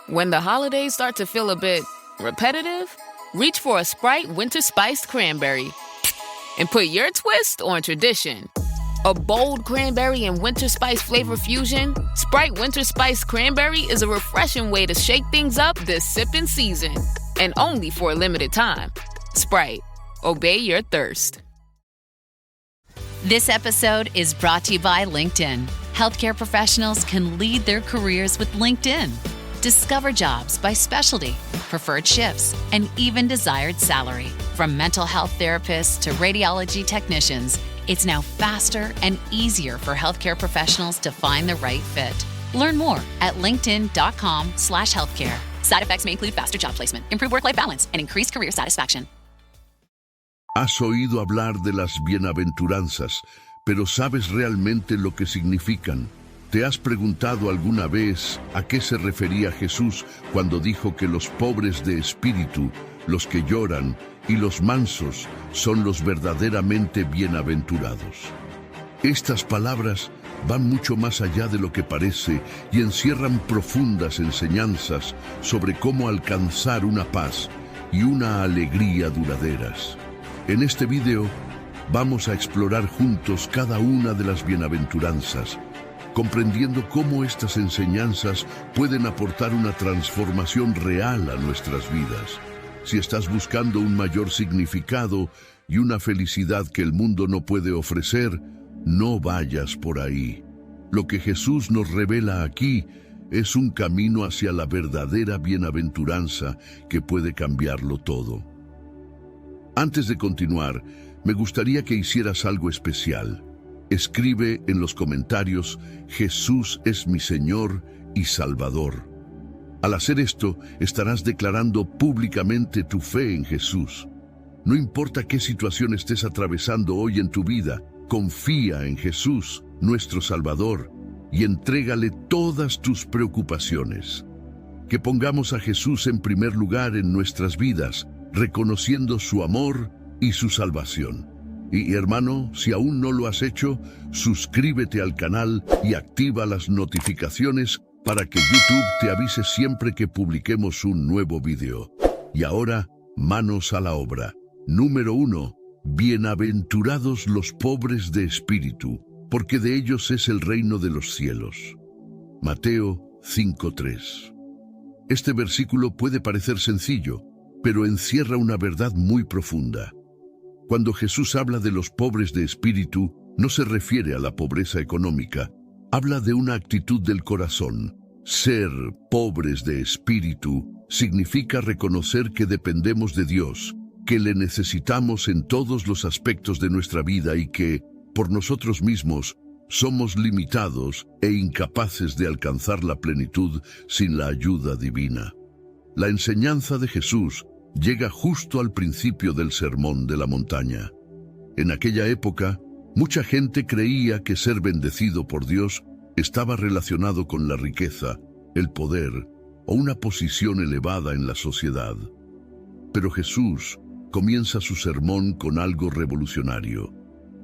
When the holidays start to feel a bit repetitive, reach for a Sprite Winter Spiced Cranberry and put your twist on tradition. A bold cranberry and winter spice flavor fusion, Sprite Winter Spiced Cranberry is a refreshing way to shake things up this sipping season. And only for a limited time. Sprite. Obey your thirst. This episode is brought to you by LinkedIn. Healthcare professionals can lead their careers with LinkedIn. Discover jobs by specialty, preferred shifts, and even desired salary. From mental health therapists to radiology technicians, it's now faster and easier for healthcare professionals to find the right fit. Learn more at linkedin.com/healthcare. Side effects may include faster job placement, improved work-life balance, and increased career satisfaction. Has oído hablar de las bienaventuranzas, pero ¿sabes realmente lo que significan? ¿Te has preguntado alguna vez a qué se refería Jesús cuando dijo que los pobres de espíritu, los que lloran y los mansos son los verdaderamente bienaventurados? Estas palabras van mucho más allá de lo que parece y encierran profundas enseñanzas sobre cómo alcanzar una paz y una alegría duraderas. En este video vamos a explorar juntos cada una de las bienaventuranzas, comprendiendo cómo estas enseñanzas pueden aportar una transformación real a nuestras vidas. Si estás buscando un mayor significado y una felicidad que el mundo no puede ofrecer, no vayas por ahí. Lo que Jesús nos revela aquí es un camino hacia la verdadera bienaventuranza que puede cambiarlo todo. Antes de continuar, me gustaría que hicieras algo especial. Escribe en los comentarios: Jesús es mi Señor y Salvador. Al hacer esto, estarás declarando públicamente tu fe en Jesús. No importa qué situación estés atravesando hoy en tu vida, confía en Jesús, nuestro Salvador, y entrégale todas tus preocupaciones. Que pongamos a Jesús en primer lugar en nuestras vidas, reconociendo su amor y su salvación. Y hermano, si aún no lo has hecho, suscríbete al canal y activa las notificaciones para que YouTube te avise siempre que publiquemos un nuevo video. Y ahora, manos a la obra. Número 1. Bienaventurados los pobres de espíritu, porque de ellos es el reino de los cielos. Mateo 5:3. Este versículo puede parecer sencillo, pero encierra una verdad muy profunda. Cuando Jesús habla de los pobres de espíritu, no se refiere a la pobreza económica, habla de una actitud del corazón. Ser pobres de espíritu significa reconocer que dependemos de Dios, que le necesitamos en todos los aspectos de nuestra vida y que, por nosotros mismos, somos limitados e incapaces de alcanzar la plenitud sin la ayuda divina. La enseñanza de Jesús llega justo al principio del Sermón de la Montaña. En aquella época, mucha gente creía que ser bendecido por Dios estaba relacionado con la riqueza, el poder o una posición elevada en la sociedad. Pero Jesús comienza su sermón con algo revolucionario.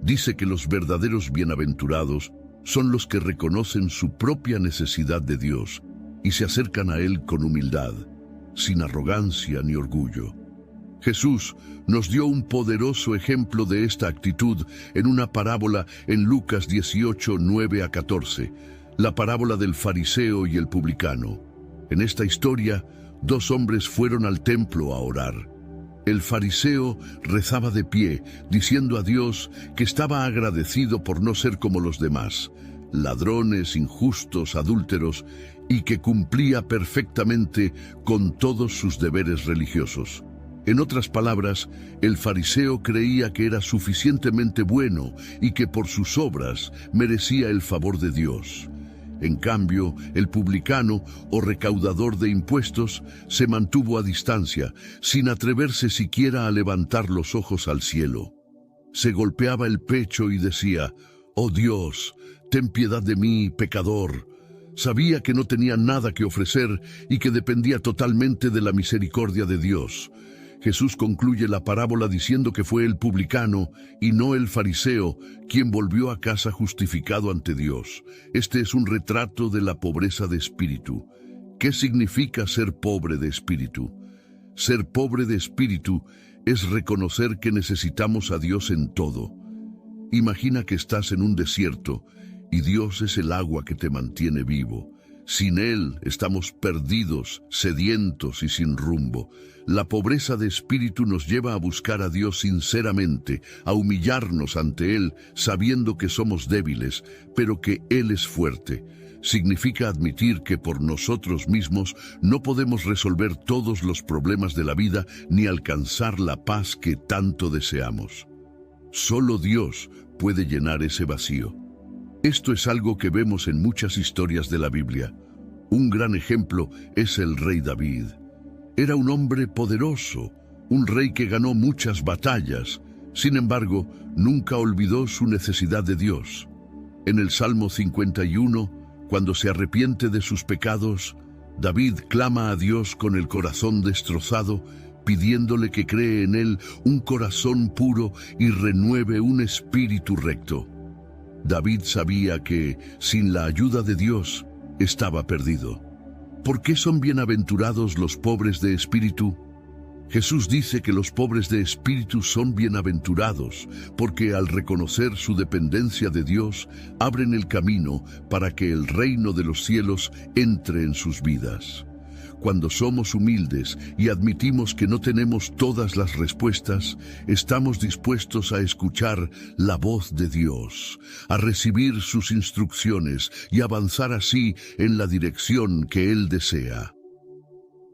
Dice que los verdaderos bienaventurados son los que reconocen su propia necesidad de Dios y se acercan a Él con humildad, sin arrogancia ni orgullo. Jesús nos dio un poderoso ejemplo de esta actitud en una parábola en Lucas 18:9-14, la parábola del fariseo y el publicano. En esta historia, dos hombres fueron al templo a orar. El fariseo rezaba de pie, diciendo a Dios que estaba agradecido por no ser como los demás, ladrones, injustos, adúlteros, y que cumplía perfectamente con todos sus deberes religiosos. En otras palabras, el fariseo creía que era suficientemente bueno y que por sus obras merecía el favor de Dios. En cambio, el publicano, o recaudador de impuestos, se mantuvo a distancia, sin atreverse siquiera a levantar los ojos al cielo. Se golpeaba el pecho y decía: «Oh Dios, ten piedad de mí, pecador». Sabía que no tenía nada que ofrecer y que dependía totalmente de la misericordia de Dios. Jesús concluye la parábola diciendo que fue el publicano y no el fariseo quien volvió a casa justificado ante Dios. Este es un retrato de la pobreza de espíritu. ¿Qué significa ser pobre de espíritu? Ser pobre de espíritu es reconocer que necesitamos a Dios en todo. Imagina que estás en un desierto y Dios es el agua que te mantiene vivo. Sin Él estamos perdidos, sedientos y sin rumbo. La pobreza de espíritu nos lleva a buscar a Dios sinceramente, a humillarnos ante Él, sabiendo que somos débiles, pero que Él es fuerte. Significa admitir que por nosotros mismos no podemos resolver todos los problemas de la vida ni alcanzar la paz que tanto deseamos. Solo Dios puede llenar ese vacío. Esto es algo que vemos en muchas historias de la Biblia. Un gran ejemplo es el rey David. Era un hombre poderoso, un rey que ganó muchas batallas. Sin embargo, nunca olvidó su necesidad de Dios. En el Salmo 51, cuando se arrepiente de sus pecados, David clama a Dios con el corazón destrozado, pidiéndole que cree en él un corazón puro y renueve un espíritu recto. David sabía que, sin la ayuda de Dios, estaba perdido. ¿Por qué son bienaventurados los pobres de espíritu? Jesús dice que los pobres de espíritu son bienaventurados, porque al reconocer su dependencia de Dios, abren el camino para que el reino de los cielos entre en sus vidas. Cuando somos humildes y admitimos que no tenemos todas las respuestas, estamos dispuestos a escuchar la voz de Dios, a recibir sus instrucciones y avanzar así en la dirección que Él desea.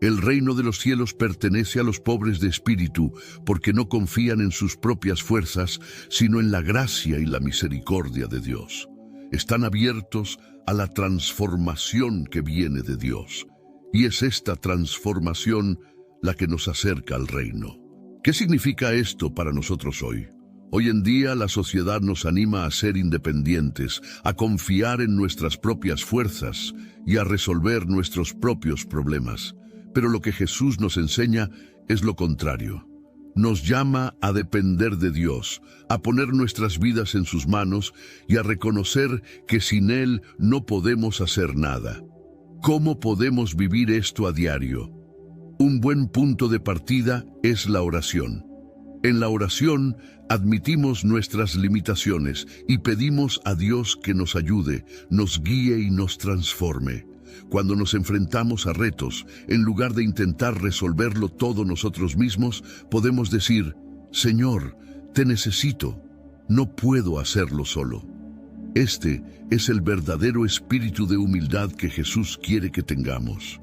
El reino de los cielos pertenece a los pobres de espíritu porque no confían en sus propias fuerzas, sino en la gracia y la misericordia de Dios. Están abiertos a la transformación que viene de Dios. Y es esta transformación la que nos acerca al reino. ¿Qué significa esto para nosotros hoy? Hoy en día la sociedad nos anima a ser independientes, a confiar en nuestras propias fuerzas y a resolver nuestros propios problemas. Pero lo que Jesús nos enseña es lo contrario. Nos llama a depender de Dios, a poner nuestras vidas en sus manos y a reconocer que sin Él no podemos hacer nada. ¿Cómo podemos vivir esto a diario? Un buen punto de partida es la oración. En la oración admitimos nuestras limitaciones y pedimos a Dios que nos ayude, nos guíe y nos transforme. Cuando nos enfrentamos a retos, en lugar de intentar resolverlo todo nosotros mismos, podemos decir: Señor, te necesito, no puedo hacerlo solo. Este es el verdadero espíritu de humildad que Jesús quiere que tengamos.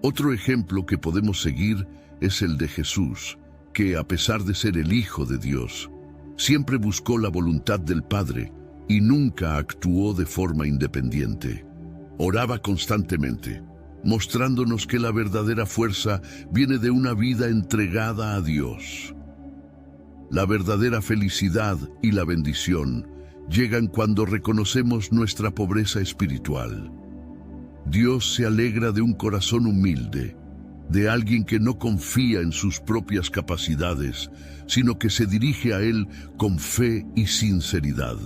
Otro ejemplo que podemos seguir es el de Jesús, que a pesar de ser el Hijo de Dios, siempre buscó la voluntad del Padre y nunca actuó de forma independiente. Oraba constantemente, mostrándonos que la verdadera fuerza viene de una vida entregada a Dios. La verdadera felicidad y la bendición llegan cuando reconocemos nuestra pobreza espiritual. Dios se alegra de un corazón humilde, de alguien que no confía en sus propias capacidades, sino que se dirige a Él con fe y sinceridad.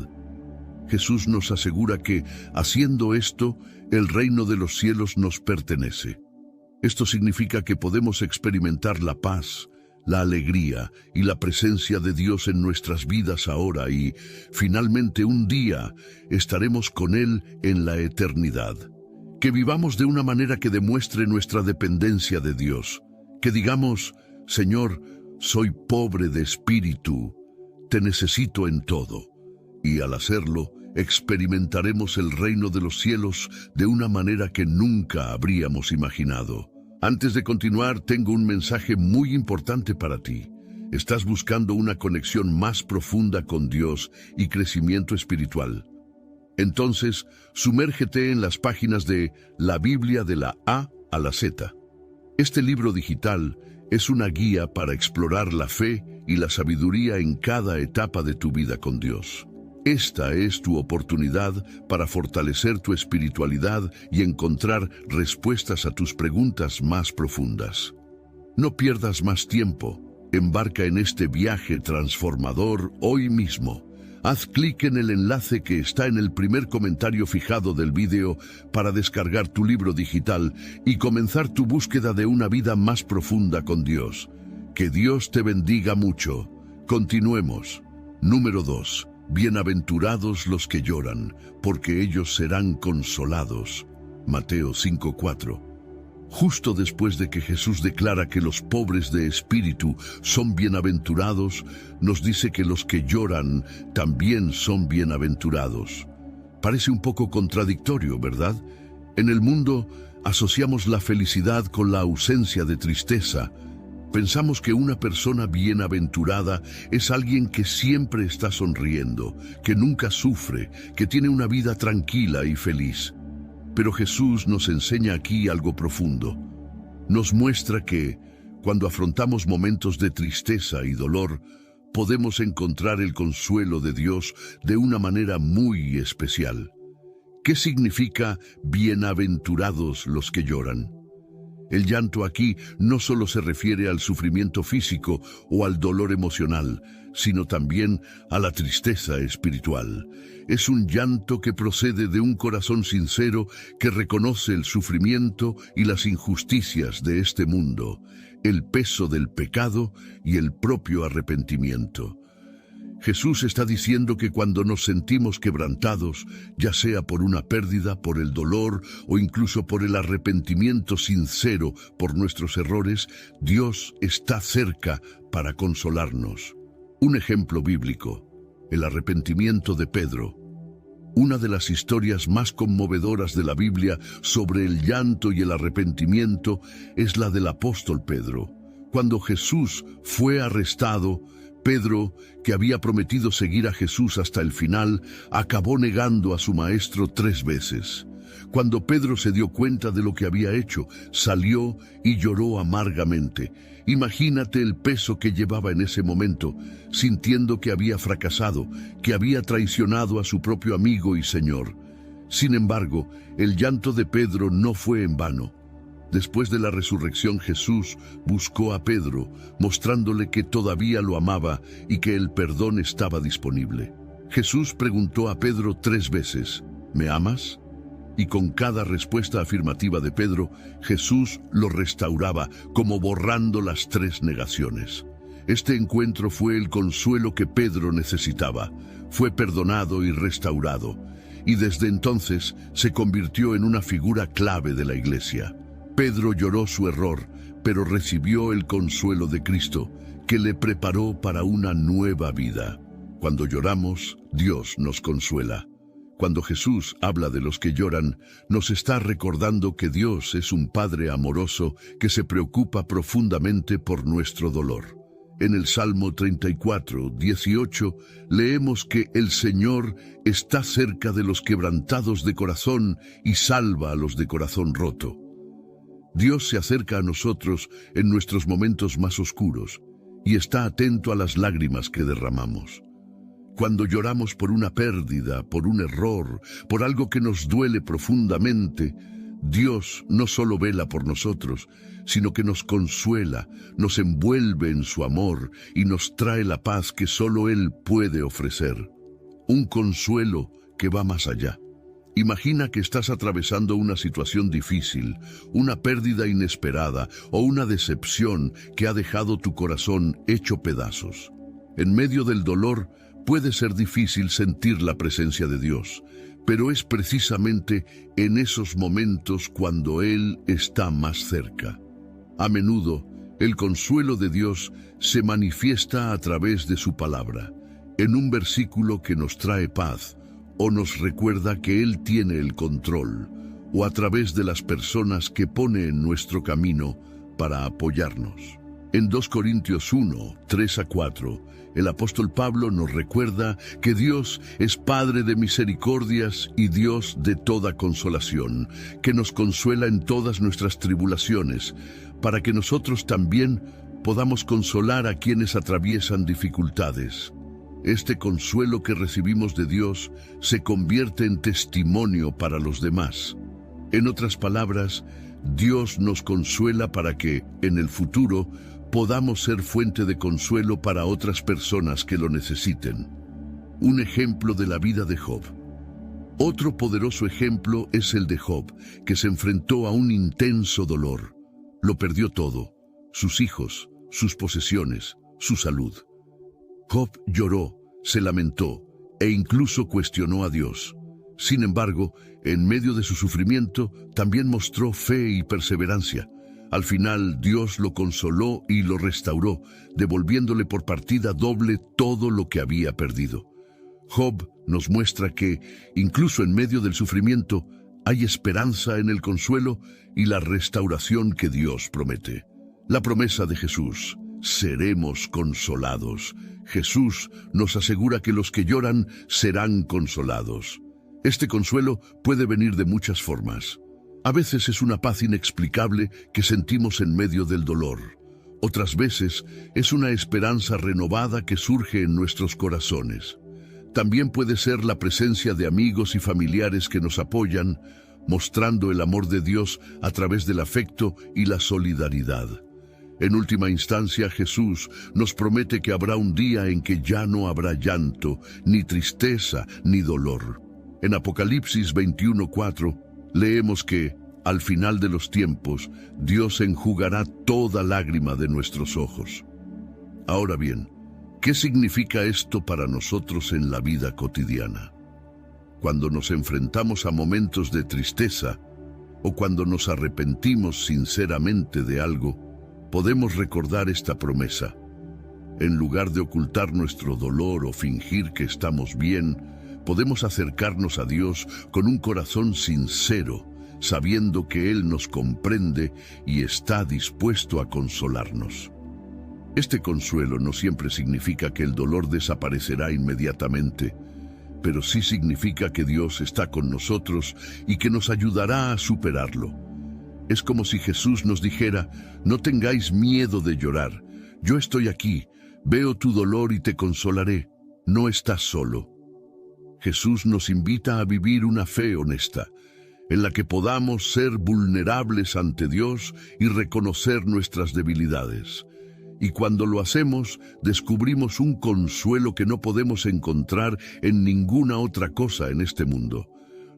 Jesús nos asegura que, haciendo esto, el reino de los cielos nos pertenece. Esto significa que podemos experimentar la paz, la alegría y la presencia de Dios en nuestras vidas ahora y, finalmente, un día estaremos con Él en la eternidad. Que vivamos de una manera que demuestre nuestra dependencia de Dios. Que digamos: Señor, soy pobre de espíritu, te necesito en todo. Y al hacerlo, experimentaremos el reino de los cielos de una manera que nunca habríamos imaginado. Antes de continuar, tengo un mensaje muy importante para ti. ¿Estás buscando una conexión más profunda con Dios y crecimiento espiritual? Entonces, sumérgete en las páginas de La Biblia de la A a la Z. Este libro digital es una guía para explorar la fe y la sabiduría en cada etapa de tu vida con Dios. Esta es tu oportunidad para fortalecer tu espiritualidad y encontrar respuestas a tus preguntas más profundas. No pierdas más tiempo. Embarca en este viaje transformador hoy mismo. Haz clic en el enlace que está en el primer comentario fijado del vídeo para descargar tu libro digital y comenzar tu búsqueda de una vida más profunda con Dios. Que Dios te bendiga mucho. Continuemos. Número 2. Bienaventurados los que lloran, porque ellos serán consolados. Mateo 5:4. Justo después de que Jesús declara que los pobres de espíritu son bienaventurados, nos dice que los que lloran también son bienaventurados. Parece un poco contradictorio, ¿verdad? En el mundo asociamos la felicidad con la ausencia de tristeza. Pensamos que una persona bienaventurada es alguien que siempre está sonriendo, que nunca sufre, que tiene una vida tranquila y feliz. Pero Jesús nos enseña aquí algo profundo. Nos muestra que, cuando afrontamos momentos de tristeza y dolor, podemos encontrar el consuelo de Dios de una manera muy especial. ¿Qué significa bienaventurados los que lloran? El llanto aquí no solo se refiere al sufrimiento físico o al dolor emocional, sino también a la tristeza espiritual. Es un llanto que procede de un corazón sincero que reconoce el sufrimiento y las injusticias de este mundo, el peso del pecado y el propio arrepentimiento. Jesús está diciendo que cuando nos sentimos quebrantados, ya sea por una pérdida, por el dolor o incluso por el arrepentimiento sincero por nuestros errores, Dios está cerca para consolarnos. Un ejemplo bíblico, el arrepentimiento de Pedro. Una de las historias más conmovedoras de la Biblia sobre el llanto y el arrepentimiento es la del apóstol Pedro. Cuando Jesús fue arrestado, Pedro, que había prometido seguir a Jesús hasta el final, acabó negando a su maestro 3 veces. Cuando Pedro se dio cuenta de lo que había hecho, salió y lloró amargamente. Imagínate el peso que llevaba en ese momento, sintiendo que había fracasado, que había traicionado a su propio amigo y Señor. Sin embargo, el llanto de Pedro no fue en vano. Después de la resurrección, Jesús buscó a Pedro, mostrándole que todavía lo amaba y que el perdón estaba disponible. Jesús preguntó a Pedro 3 veces, ¿me amas? Y con cada respuesta afirmativa de Pedro, Jesús lo restauraba, como borrando las 3 negaciones. Este encuentro fue el consuelo que Pedro necesitaba. Fue perdonado y restaurado, y desde entonces se convirtió en una figura clave de la iglesia. Pedro lloró su error, pero recibió el consuelo de Cristo, que le preparó para una nueva vida. Cuando lloramos, Dios nos consuela. Cuando Jesús habla de los que lloran, nos está recordando que Dios es un Padre amoroso que se preocupa profundamente por nuestro dolor. En el Salmo 34, 18, leemos que el Señor está cerca de los quebrantados de corazón y salva a los de corazón roto. Dios se acerca a nosotros en nuestros momentos más oscuros y está atento a las lágrimas que derramamos. Cuando lloramos por una pérdida, por un error, por algo que nos duele profundamente, Dios no solo vela por nosotros, sino que nos consuela, nos envuelve en su amor y nos trae la paz que solo Él puede ofrecer. Un consuelo que va más allá. Imagina que estás atravesando una situación difícil, una pérdida inesperada o una decepción que ha dejado tu corazón hecho pedazos. En medio del dolor puede ser difícil sentir la presencia de Dios, pero es precisamente en esos momentos cuando Él está más cerca. A menudo, el consuelo de Dios se manifiesta a través de su palabra, en un versículo que nos trae paz, o nos recuerda que Él tiene el control, o a través de las personas que pone en nuestro camino para apoyarnos. En 2 Corintios 1, 3-4, el apóstol Pablo nos recuerda que Dios es Padre de misericordias y Dios de toda consolación, que nos consuela en todas nuestras tribulaciones, para que nosotros también podamos consolar a quienes atraviesan dificultades. Este consuelo que recibimos de Dios se convierte en testimonio para los demás. En otras palabras, Dios nos consuela para que, en el futuro, podamos ser fuente de consuelo para otras personas que lo necesiten. un ejemplo de la vida de Job. Otro poderoso ejemplo es el de Job, que se enfrentó a un intenso dolor. Lo perdió todo: sus hijos, sus posesiones, su salud. Job lloró, se lamentó e incluso cuestionó a Dios. Sin embargo, en medio de su sufrimiento, también mostró fe y perseverancia. Al final, Dios lo consoló y lo restauró, devolviéndole por partida doble todo lo que había perdido. Job nos muestra que, incluso en medio del sufrimiento, hay esperanza en el consuelo y la restauración que Dios promete. La promesa de Jesús: seremos consolados. Jesús nos asegura que los que lloran serán consolados. Este consuelo puede venir de muchas formas. A veces es una paz inexplicable que sentimos en medio del dolor. Otras veces es una esperanza renovada que surge en nuestros corazones. También puede ser la presencia de amigos y familiares que nos apoyan, mostrando el amor de Dios a través del afecto y la solidaridad. En última instancia, Jesús nos promete que habrá un día en que ya no habrá llanto, ni tristeza, ni dolor. En Apocalipsis 21:4 leemos que, al final de los tiempos, Dios enjugará toda lágrima de nuestros ojos. Ahora bien, ¿qué significa esto para nosotros en la vida cotidiana? Cuando nos enfrentamos a momentos de tristeza o cuando nos arrepentimos sinceramente de algo, podemos recordar esta promesa. En lugar de ocultar nuestro dolor o fingir que estamos bien, podemos acercarnos a Dios con un corazón sincero, sabiendo que Él nos comprende y está dispuesto a consolarnos. Este consuelo no siempre significa que el dolor desaparecerá inmediatamente, pero sí significa que Dios está con nosotros y que nos ayudará a superarlo. Es como si Jesús nos dijera: no tengáis miedo de llorar, yo estoy aquí, veo tu dolor y te consolaré, no estás solo. Jesús nos invita a vivir una fe honesta, en la que podamos ser vulnerables ante Dios y reconocer nuestras debilidades. Y cuando lo hacemos, descubrimos un consuelo que no podemos encontrar en ninguna otra cosa en este mundo.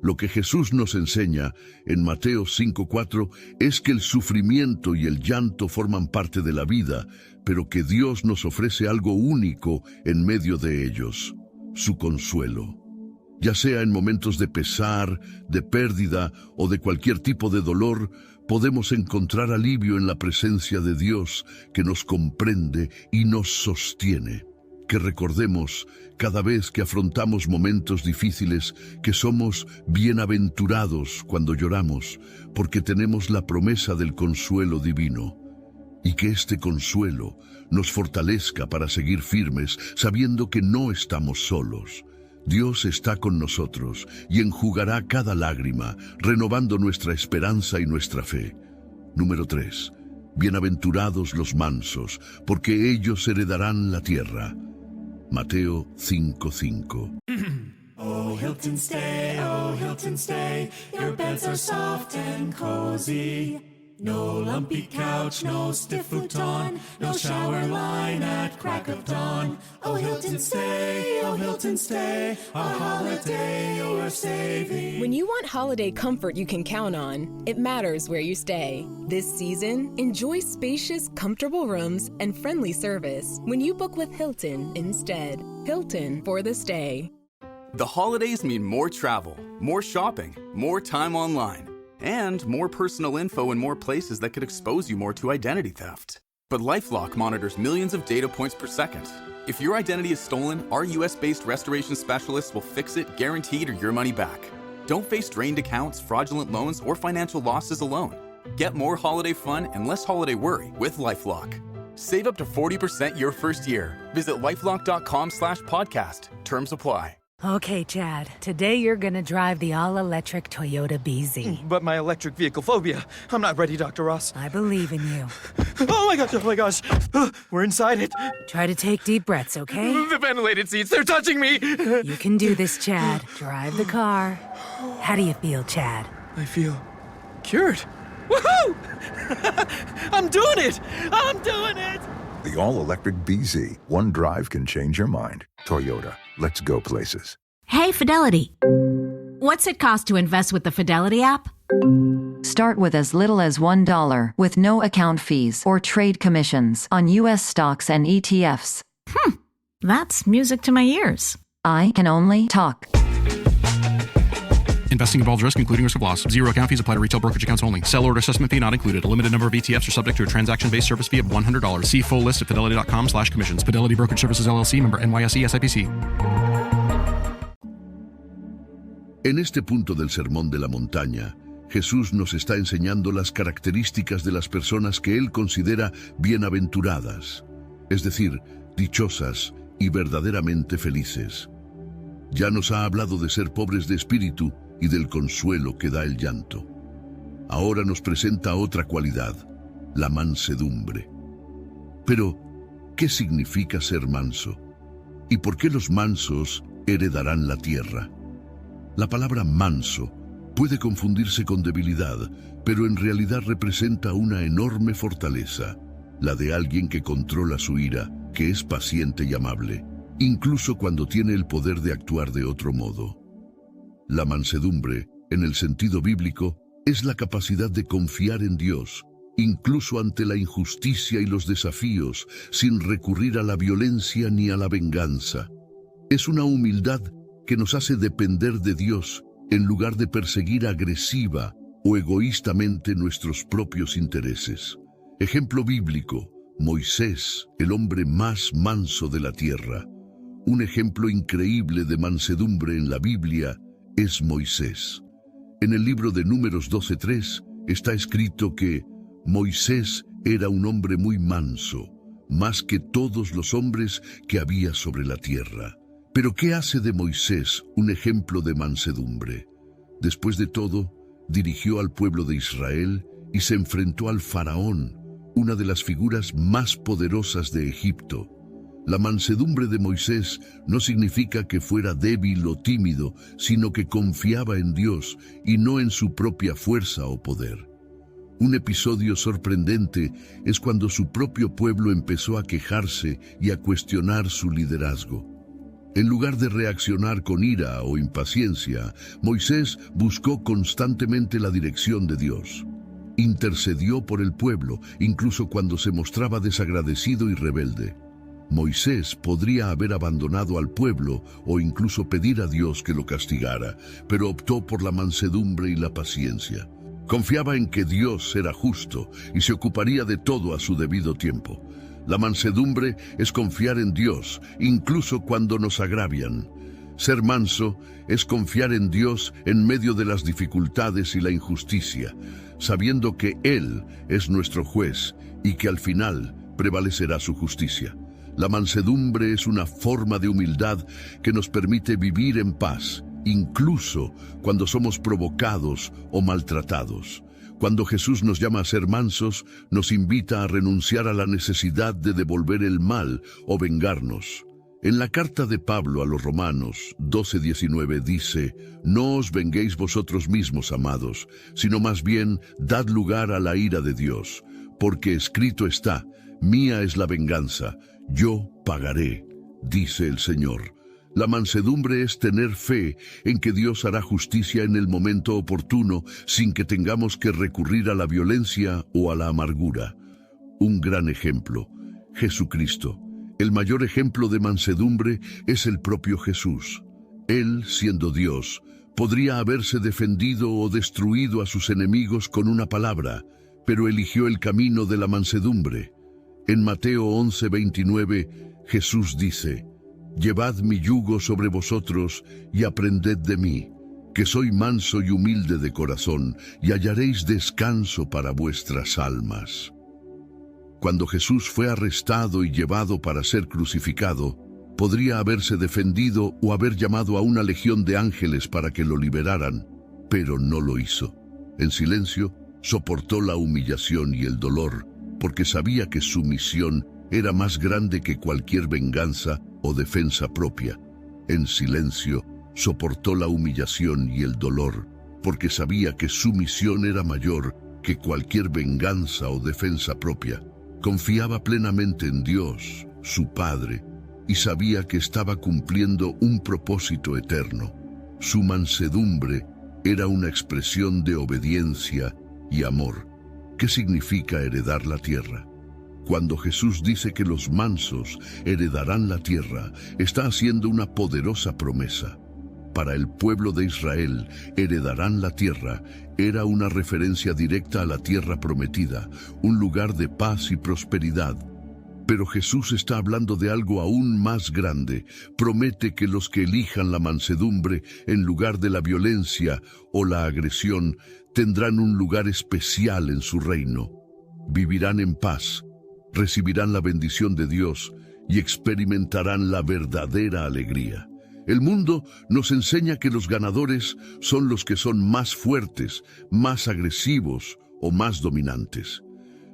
Lo que Jesús nos enseña en Mateo 5:4 es que el sufrimiento y el llanto forman parte de la vida, pero que Dios nos ofrece algo único en medio de ellos: su consuelo. Ya sea en momentos de pesar, de pérdida o de cualquier tipo de dolor, podemos encontrar alivio en la presencia de Dios, que nos comprende y nos sostiene. Que recordemos cada vez que afrontamos momentos difíciles que somos bienaventurados cuando lloramos, porque tenemos la promesa del consuelo divino. Y que este consuelo nos fortalezca para seguir firmes, sabiendo que no estamos solos. Dios está con nosotros y enjugará cada lágrima, renovando nuestra esperanza y nuestra fe. Número 3. Bienaventurados los mansos, porque ellos heredarán la tierra. Mateo 5:5. Oh, Hilton, stay, your beds are soft and cozy. No lumpy couch, no stiff futon, no shower line at crack of dawn. Oh, Hilton, stay, a holiday you're saving. When you want holiday comfort you can count on, it matters where you stay. This season, enjoy spacious, comfortable rooms and friendly service when you book with Hilton instead. Hilton for the stay. The holidays mean more travel, more shopping, more time online, and more personal info in more places that could expose you more to identity theft. But LifeLock monitors millions of data points per second. If your identity is stolen, our US-based restoration specialists will fix it, guaranteed, or your money back. Don't face drained accounts, fraudulent loans, or financial losses alone. Get more holiday fun and less holiday worry with LifeLock. Save up to 40% your first year. Visit lifelock.com/podcast. Terms apply. Okay, Chad, today you're gonna drive the all-electric Toyota BZ. But my electric vehicle phobia. I'm not ready, Dr. Ross. I believe in you. Oh my gosh. We're inside it. Try to take deep breaths, okay? The ventilated seats, they're touching me. You can do this, Chad. Drive the car. How do you feel, Chad? I feel cured. Woohoo! I'm doing it! The all-electric BZ. One drive can change your mind. Toyota, let's go places. Hey, Fidelity. What's it cost to invest with the Fidelity app? Start with as little as $1 with no account fees or trade commissions on U.S. stocks and ETFs. That's music to my ears. I can only talk. Investing involves risk, including risk of loss. Zero account fees apply to retail brokerage accounts only. Sell order assessment fee not included. A limited number of ETFs are subject to a transaction-based service fee of $100. See full list at fidelity.com/commissions. Fidelity Brokerage Services, LLC, member NYSE, SIPC. En este punto del Sermón de la Montaña, Jesús nos está enseñando las características de las personas que Él considera bienaventuradas, es decir, dichosas y verdaderamente felices. Ya nos ha hablado de ser pobres de espíritu y del consuelo que da el llanto. Ahora nos presenta otra cualidad, la mansedumbre. Pero, ¿qué significa ser manso? ¿Y por qué los mansos heredarán la tierra? La palabra manso puede confundirse con debilidad, pero en realidad representa una enorme fortaleza, la de alguien que controla su ira, que es paciente y amable, incluso cuando tiene el poder de actuar de otro modo. La mansedumbre, en el sentido bíblico, es la capacidad de confiar en Dios, incluso ante la injusticia y los desafíos, sin recurrir a la violencia ni a la venganza. Es una humildad que nos hace depender de Dios en lugar de perseguir agresiva o egoístamente nuestros propios intereses. Ejemplo bíblico, Moisés, el hombre más manso de la tierra. Un ejemplo increíble de mansedumbre en la Biblia es Moisés. En el libro de Números 12:3 está escrito que Moisés era un hombre muy manso, más que todos los hombres que había sobre la tierra. Pero ¿qué hace de Moisés un ejemplo de mansedumbre? Después de todo, dirigió al pueblo de Israel y se enfrentó al faraón, una de las figuras más poderosas de Egipto. La mansedumbre de Moisés no significa que fuera débil o tímido, sino que confiaba en Dios y no en su propia fuerza o poder. Un episodio sorprendente es cuando su propio pueblo empezó a quejarse y a cuestionar su liderazgo. En lugar de reaccionar con ira o impaciencia, Moisés buscó constantemente la dirección de Dios. Intercedió por el pueblo, incluso cuando se mostraba desagradecido y rebelde. Moisés podría haber abandonado al pueblo o incluso pedir a Dios que lo castigara, pero optó por la mansedumbre y la paciencia. Confiaba en que Dios era justo y se ocuparía de todo a su debido tiempo. La mansedumbre es confiar en Dios, incluso cuando nos agravian. Ser manso es confiar en Dios en medio de las dificultades y la injusticia, sabiendo que Él es nuestro juez y que al final prevalecerá su justicia. La mansedumbre es una forma de humildad que nos permite vivir en paz, incluso cuando somos provocados o maltratados. Cuando Jesús nos llama a ser mansos, nos invita a renunciar a la necesidad de devolver el mal o vengarnos. En la carta de Pablo a los Romanos 12:19 dice: «No os venguéis vosotros mismos, amados, sino más bien dad lugar a la ira de Dios, porque escrito está: mía es la venganza, yo pagaré, dice el Señor». La mansedumbre es tener fe en que Dios hará justicia en el momento oportuno sin que tengamos que recurrir a la violencia o a la amargura. Un gran ejemplo, Jesucristo. El mayor ejemplo de mansedumbre es el propio Jesús. Él, siendo Dios, podría haberse defendido o destruido a sus enemigos con una palabra, pero eligió el camino de la mansedumbre. En Mateo 11:29, Jesús dice: «Llevad mi yugo sobre vosotros y aprended de mí, que soy manso y humilde de corazón, y hallaréis descanso para vuestras almas». Cuando Jesús fue arrestado y llevado para ser crucificado, podría haberse defendido o haber llamado a una legión de ángeles para que lo liberaran, pero no lo hizo. En silencio, soportó la humillación y el dolor, porque sabía que su misión era más grande que cualquier venganza o defensa propia. En silencio, soportó la humillación y el dolor, porque sabía que su misión era mayor que cualquier venganza o defensa propia. Confiaba plenamente en Dios, su Padre, y sabía que estaba cumpliendo un propósito eterno. Su mansedumbre era una expresión de obediencia y amor. ¿Qué significa heredar la tierra? Cuando Jesús dice que los mansos heredarán la tierra, está haciendo una poderosa promesa. Para el pueblo de Israel, heredarán la tierra era una referencia directa a la tierra prometida, un lugar de paz y prosperidad. Pero Jesús está hablando de algo aún más grande. Promete que los que elijan la mansedumbre en lugar de la violencia o la agresión tendrán un lugar especial en su reino. Vivirán en paz, recibirán la bendición de Dios y experimentarán la verdadera alegría. El mundo nos enseña que los ganadores son los que son más fuertes, más agresivos o más dominantes.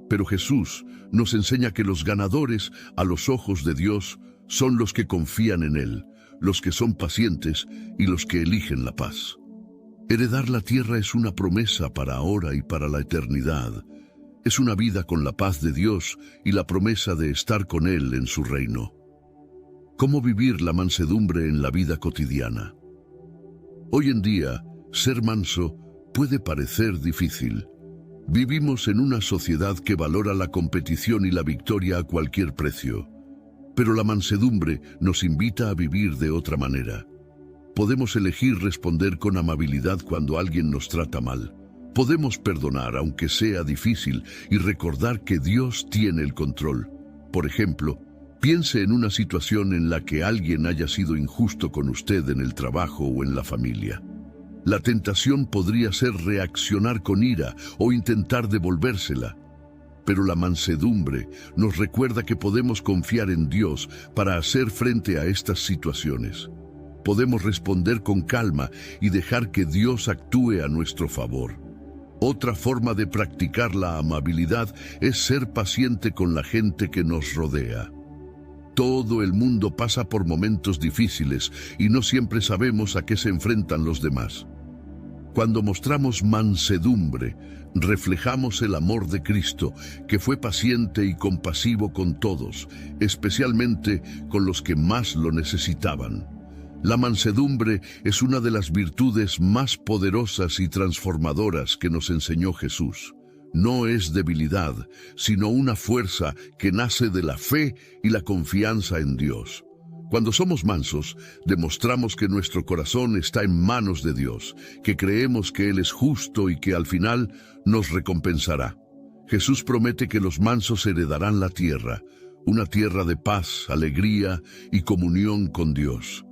Pero Jesús nos enseña que los ganadores, a los ojos de Dios, son los que confían en Él, los que son pacientes y los que eligen la paz. Heredar la tierra es una promesa para ahora y para la eternidad. Es una vida con la paz de Dios y la promesa de estar con Él en su reino. ¿Cómo vivir la mansedumbre en la vida cotidiana? Hoy en día, ser manso puede parecer difícil. Vivimos en una sociedad que valora la competición y la victoria a cualquier precio. Pero la mansedumbre nos invita a vivir de otra manera. Podemos elegir responder con amabilidad cuando alguien nos trata mal. Podemos perdonar aunque sea difícil y recordar que Dios tiene el control. Por ejemplo, piense en una situación en la que alguien haya sido injusto con usted en el trabajo o en la familia. La tentación podría ser reaccionar con ira o intentar devolvérsela. Pero la mansedumbre nos recuerda que podemos confiar en Dios para hacer frente a estas situaciones. Podemos responder con calma y dejar que Dios actúe a nuestro favor. Otra forma de practicar la amabilidad es ser paciente con la gente que nos rodea. Todo el mundo pasa por momentos difíciles y no siempre sabemos a qué se enfrentan los demás. Cuando mostramos mansedumbre, reflejamos el amor de Cristo, que fue paciente y compasivo con todos, especialmente con los que más lo necesitaban. La mansedumbre es una de las virtudes más poderosas y transformadoras que nos enseñó Jesús. No es debilidad, sino una fuerza que nace de la fe y la confianza en Dios. Cuando somos mansos, demostramos que nuestro corazón está en manos de Dios, que creemos que Él es justo y que al final nos recompensará. Jesús promete que los mansos heredarán la tierra, una tierra de paz, alegría y comunión con Dios.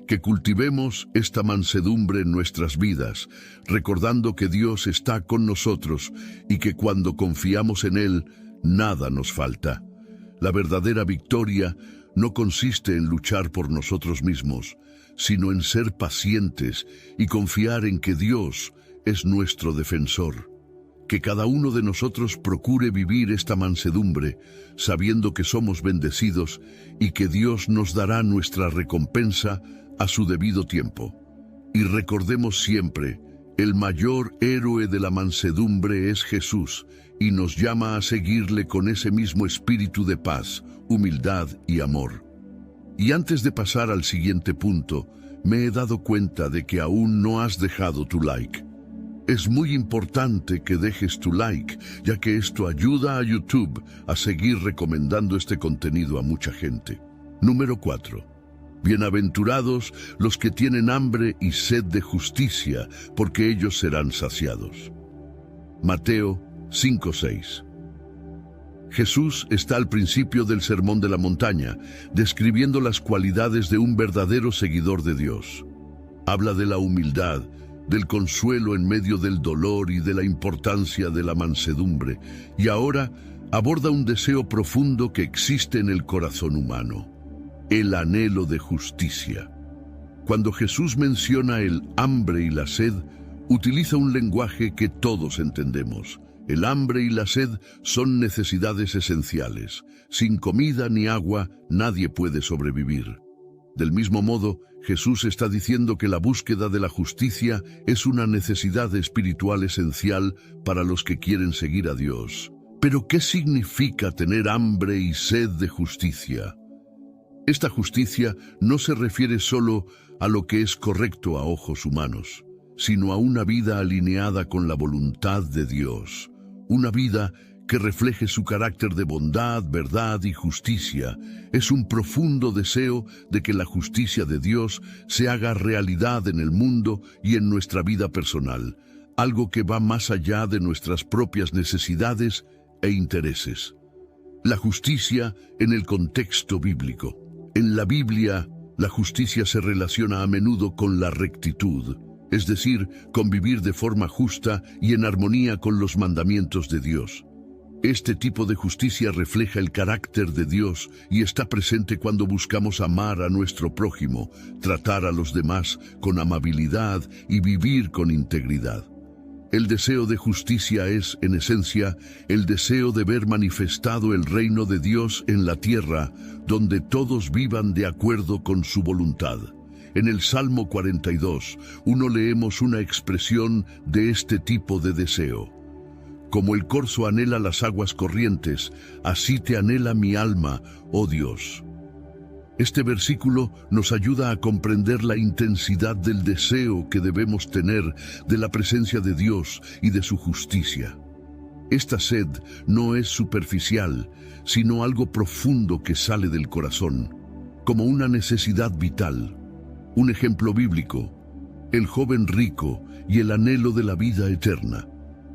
Que cultivemos esta mansedumbre en nuestras vidas, recordando que Dios está con nosotros y que cuando confiamos en Él, nada nos falta. La verdadera victoria no consiste en luchar por nosotros mismos, sino en ser pacientes y confiar en que Dios es nuestro defensor. Que cada uno de nosotros procure vivir esta mansedumbre, sabiendo que somos bendecidos y que Dios nos dará nuestra recompensa a su debido tiempo. Y recordemos siempre, el mayor héroe de la mansedumbre es Jesús, y nos llama a seguirle con ese mismo espíritu de paz, humildad y amor. Y antes de pasar al siguiente punto, me he dado cuenta de que aún no has dejado tu like. Es muy importante que dejes tu like, ya que esto ayuda a YouTube a seguir recomendando este contenido a mucha gente. Número 4. Bienaventurados los que tienen hambre y sed de justicia, porque ellos serán saciados. Mateo 5:6. Jesús está al principio del Sermón de la Montaña, describiendo las cualidades de un verdadero seguidor de Dios. Habla de la humildad, del consuelo en medio del dolor y de la importancia de la mansedumbre, y ahora aborda un deseo profundo que existe en el corazón humano: el anhelo de justicia. Cuando Jesús menciona el hambre y la sed, utiliza un lenguaje que todos entendemos. El hambre y la sed son necesidades esenciales. Sin comida ni agua, nadie puede sobrevivir. Del mismo modo, Jesús está diciendo que la búsqueda de la justicia es una necesidad espiritual esencial para los que quieren seguir a Dios. Pero ¿qué significa tener hambre y sed de justicia? Esta justicia no se refiere solo a lo que es correcto a ojos humanos, sino a una vida alineada con la voluntad de Dios, una vida que refleje su carácter de bondad, verdad y justicia. Es un profundo deseo de que la justicia de Dios se haga realidad en el mundo y en nuestra vida personal, algo que va más allá de nuestras propias necesidades e intereses. La justicia en el contexto bíblico. En la Biblia, la justicia se relaciona a menudo con la rectitud, es decir, con vivir de forma justa y en armonía con los mandamientos de Dios. Este tipo de justicia refleja el carácter de Dios y está presente cuando buscamos amar a nuestro prójimo, tratar a los demás con amabilidad y vivir con integridad. El deseo de justicia es, en esencia, el deseo de ver manifestado el reino de Dios en la tierra, donde todos vivan de acuerdo con su voluntad. En el Salmo 42, leemos una expresión de este tipo de deseo. Como el corzo anhela las aguas corrientes, así te anhela mi alma, oh Dios. Este versículo nos ayuda a comprender la intensidad del deseo que debemos tener de la presencia de Dios y de su justicia. Esta sed no es superficial, sino algo profundo que sale del corazón, como una necesidad vital. Un ejemplo bíblico, el joven rico y el anhelo de la vida eterna.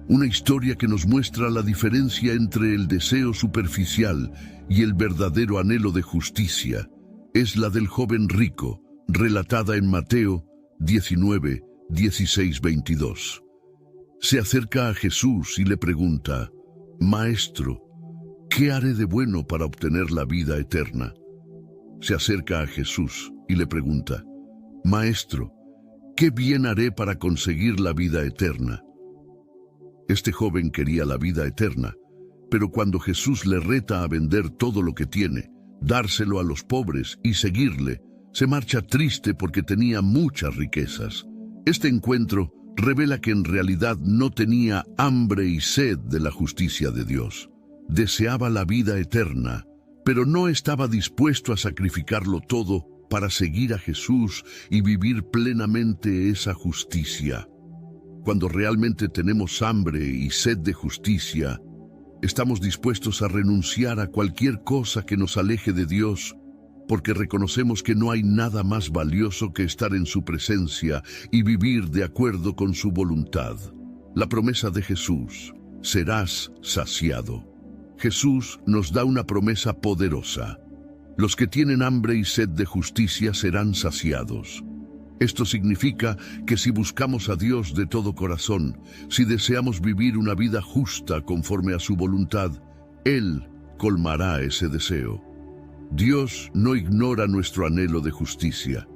Una historia que nos muestra la diferencia entre el deseo superficial y el verdadero anhelo de justicia. Es la del joven rico, relatada en Mateo 19, 16, 22. Se acerca a Jesús y le pregunta, «Maestro, ¿qué haré de bueno para obtener la vida eterna?» Se acerca a Jesús y le pregunta, «Maestro, ¿qué bien haré para conseguir la vida eterna?» Este joven quería la vida eterna, pero cuando Jesús le reta a vender todo lo que tiene, dárselo a los pobres y seguirle, se marcha triste porque tenía muchas riquezas. Este encuentro revela que en realidad no tenía hambre y sed de la justicia de Dios. Deseaba la vida eterna, pero no estaba dispuesto a sacrificarlo todo para seguir a Jesús y vivir plenamente esa justicia. Cuando realmente tenemos hambre y sed de justicia, estamos dispuestos a renunciar a cualquier cosa que nos aleje de Dios, porque reconocemos que no hay nada más valioso que estar en su presencia y vivir de acuerdo con su voluntad. La promesa de Jesús, serás saciado. Jesús nos da una promesa poderosa. Los que tienen hambre y sed de justicia serán saciados. Esto significa que si buscamos a Dios de todo corazón, si deseamos vivir una vida justa conforme a su voluntad, Él colmará ese deseo. Dios no ignora nuestro anhelo de justicia.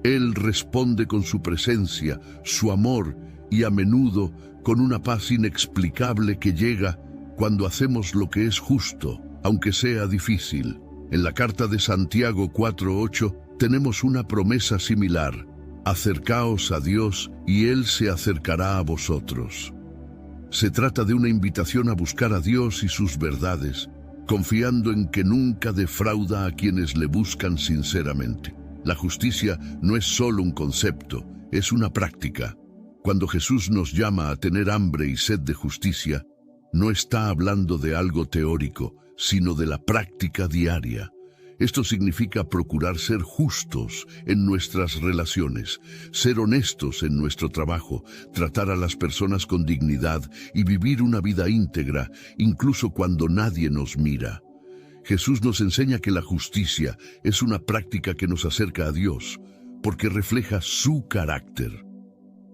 Él responde con su presencia, su amor y a menudo con una paz inexplicable que llega cuando hacemos lo que es justo, aunque sea difícil. En la carta de Santiago 4:8 tenemos una promesa similar. Acercaos a Dios y Él se acercará a vosotros. Se trata de una invitación a buscar a Dios y sus verdades, confiando en que nunca defrauda a quienes le buscan sinceramente. La justicia no es solo un concepto, es una práctica. Cuando Jesús nos llama a tener hambre y sed de justicia, no está hablando de algo teórico, sino de la práctica diaria. Esto significa procurar ser justos en nuestras relaciones, ser honestos en nuestro trabajo, tratar a las personas con dignidad y vivir una vida íntegra, incluso cuando nadie nos mira. Jesús nos enseña que la justicia es una práctica que nos acerca a Dios, porque refleja su carácter.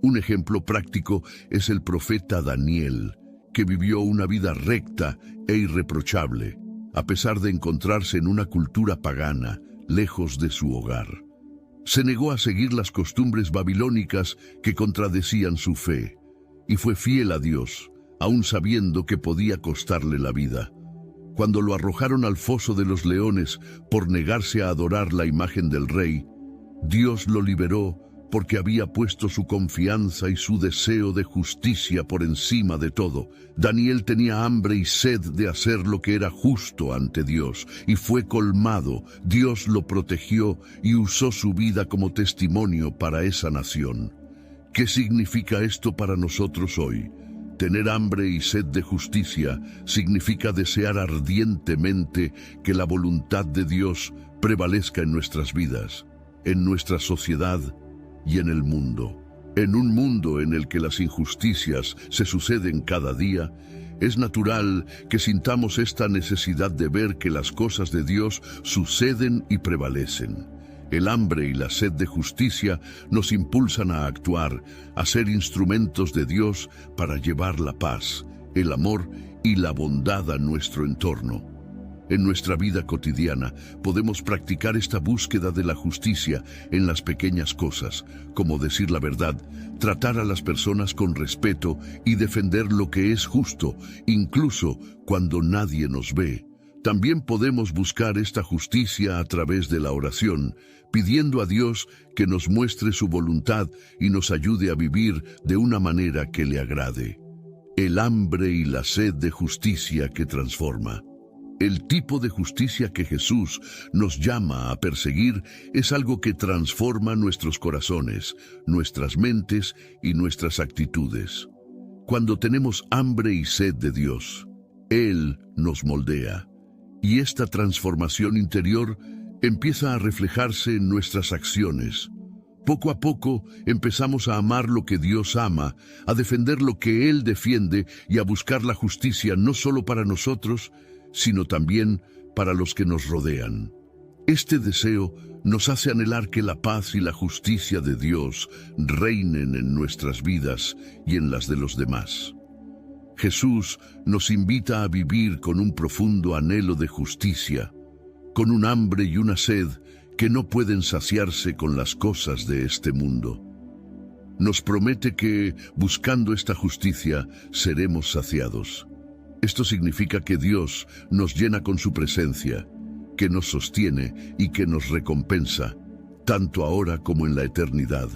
Un ejemplo práctico es el profeta Daniel, que vivió una vida recta e irreprochable, a pesar de encontrarse en una cultura pagana, lejos de su hogar. Se negó a seguir las costumbres babilónicas que contradecían su fe, y fue fiel a Dios, aun sabiendo que podía costarle la vida. Cuando lo arrojaron al foso de los leones por negarse a adorar la imagen del rey, Dios lo liberó porque había puesto su confianza y su deseo de justicia por encima de todo. Daniel tenía hambre y sed de hacer lo que era justo ante Dios, y fue colmado. Dios lo protegió y usó su vida como testimonio para esa nación. ¿Qué significa esto para nosotros hoy? Tener hambre y sed de justicia significa desear ardientemente que la voluntad de Dios prevalezca en nuestras vidas, en nuestra sociedad y en el mundo. En un mundo en el que las injusticias se suceden cada día, es natural que sintamos esta necesidad de ver que las cosas de Dios suceden y prevalecen. El hambre y la sed de justicia nos impulsan a actuar, a ser instrumentos de Dios para llevar la paz, el amor y la bondad a nuestro entorno. En nuestra vida cotidiana podemos practicar esta búsqueda de la justicia en las pequeñas cosas, como decir la verdad, tratar a las personas con respeto y defender lo que es justo, incluso cuando nadie nos ve. También podemos buscar esta justicia a través de la oración, pidiendo a Dios que nos muestre su voluntad y nos ayude a vivir de una manera que le agrade. El hambre y la sed de justicia que transforma. El tipo de justicia que Jesús nos llama a perseguir es algo que transforma nuestros corazones, nuestras mentes y nuestras actitudes. Cuando tenemos hambre y sed de Dios, Él nos moldea, y esta transformación interior empieza a reflejarse en nuestras acciones. Poco a poco empezamos a amar lo que Dios ama, a defender lo que Él defiende y a buscar la justicia no solo para nosotros, sino también para los que nos rodean. Este deseo nos hace anhelar que la paz y la justicia de Dios reinen en nuestras vidas y en las de los demás. Jesús nos invita a vivir con un profundo anhelo de justicia, con un hambre y una sed que no pueden saciarse con las cosas de este mundo. Nos promete que, buscando esta justicia, seremos saciados. Esto significa que Dios nos llena con su presencia, que nos sostiene y que nos recompensa, tanto ahora como en la eternidad.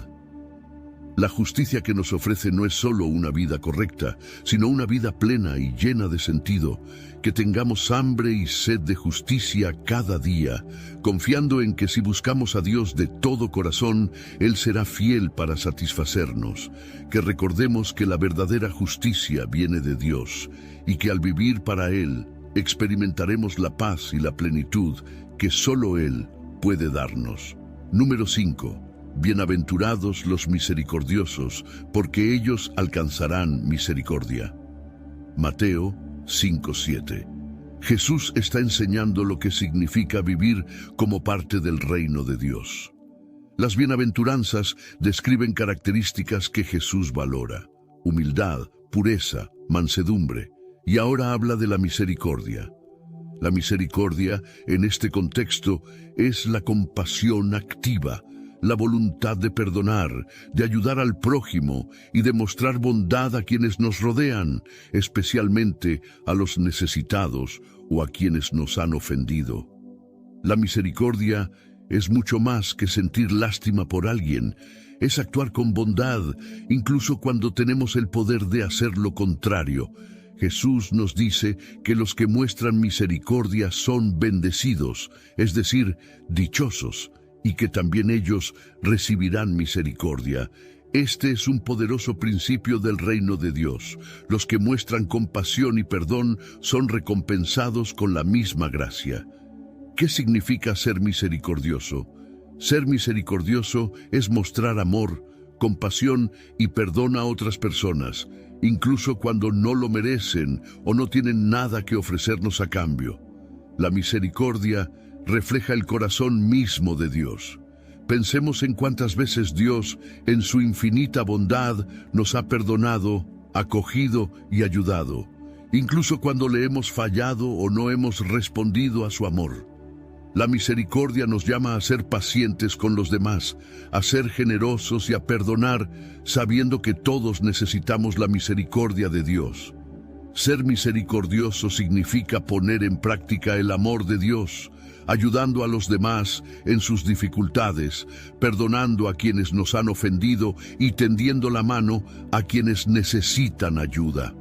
La justicia que nos ofrece no es solo una vida correcta, sino una vida plena y llena de sentido, que tengamos hambre y sed de justicia cada día, confiando en que si buscamos a Dios de todo corazón, Él será fiel para satisfacernos, que recordemos que la verdadera justicia viene de Dios, y que al vivir para Él, experimentaremos la paz y la plenitud que solo Él puede darnos. Número 5. Bienaventurados los misericordiosos, porque ellos alcanzarán misericordia. Mateo 5:7. Jesús está enseñando lo que significa vivir como parte del reino de Dios. Las bienaventuranzas describen características que Jesús valora: humildad, pureza, mansedumbre, y ahora habla de la misericordia. La misericordia, en este contexto, es la compasión activa, la voluntad de perdonar, de ayudar al prójimo y de mostrar bondad a quienes nos rodean, especialmente a los necesitados o a quienes nos han ofendido. La misericordia es mucho más que sentir lástima por alguien, es actuar con bondad, incluso cuando tenemos el poder de hacer lo contrario. Jesús nos dice que los que muestran misericordia son bendecidos, es decir, dichosos, y que también ellos recibirán misericordia. Este es un poderoso principio del reino de Dios. Los que muestran compasión y perdón son recompensados con la misma gracia. ¿Qué significa ser misericordioso? Ser misericordioso es mostrar amor, compasión y perdón a otras personas, incluso cuando no lo merecen o no tienen nada que ofrecernos a cambio. La misericordia refleja el corazón mismo de Dios. Pensemos en cuántas veces Dios, en su infinita bondad, nos ha perdonado, acogido y ayudado, incluso cuando le hemos fallado o no hemos respondido a su amor. La misericordia nos llama a ser pacientes con los demás, a ser generosos y a perdonar, sabiendo que todos necesitamos la misericordia de Dios. Ser misericordioso significa poner en práctica el amor de Dios, ayudando a los demás en sus dificultades, perdonando a quienes nos han ofendido y tendiendo la mano a quienes necesitan ayuda.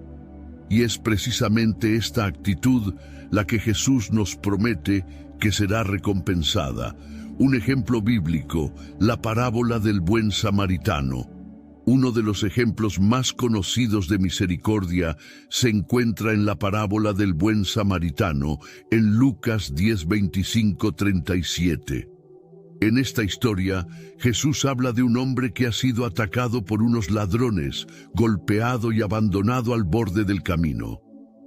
Y es precisamente esta actitud la que Jesús nos promete que será recompensada. Un ejemplo bíblico, la parábola del buen samaritano. Uno de los ejemplos más conocidos de misericordia se encuentra en la parábola del buen samaritano, en Lucas 10:25-37. En esta historia, Jesús habla de un hombre que ha sido atacado por unos ladrones, golpeado y abandonado al borde del camino.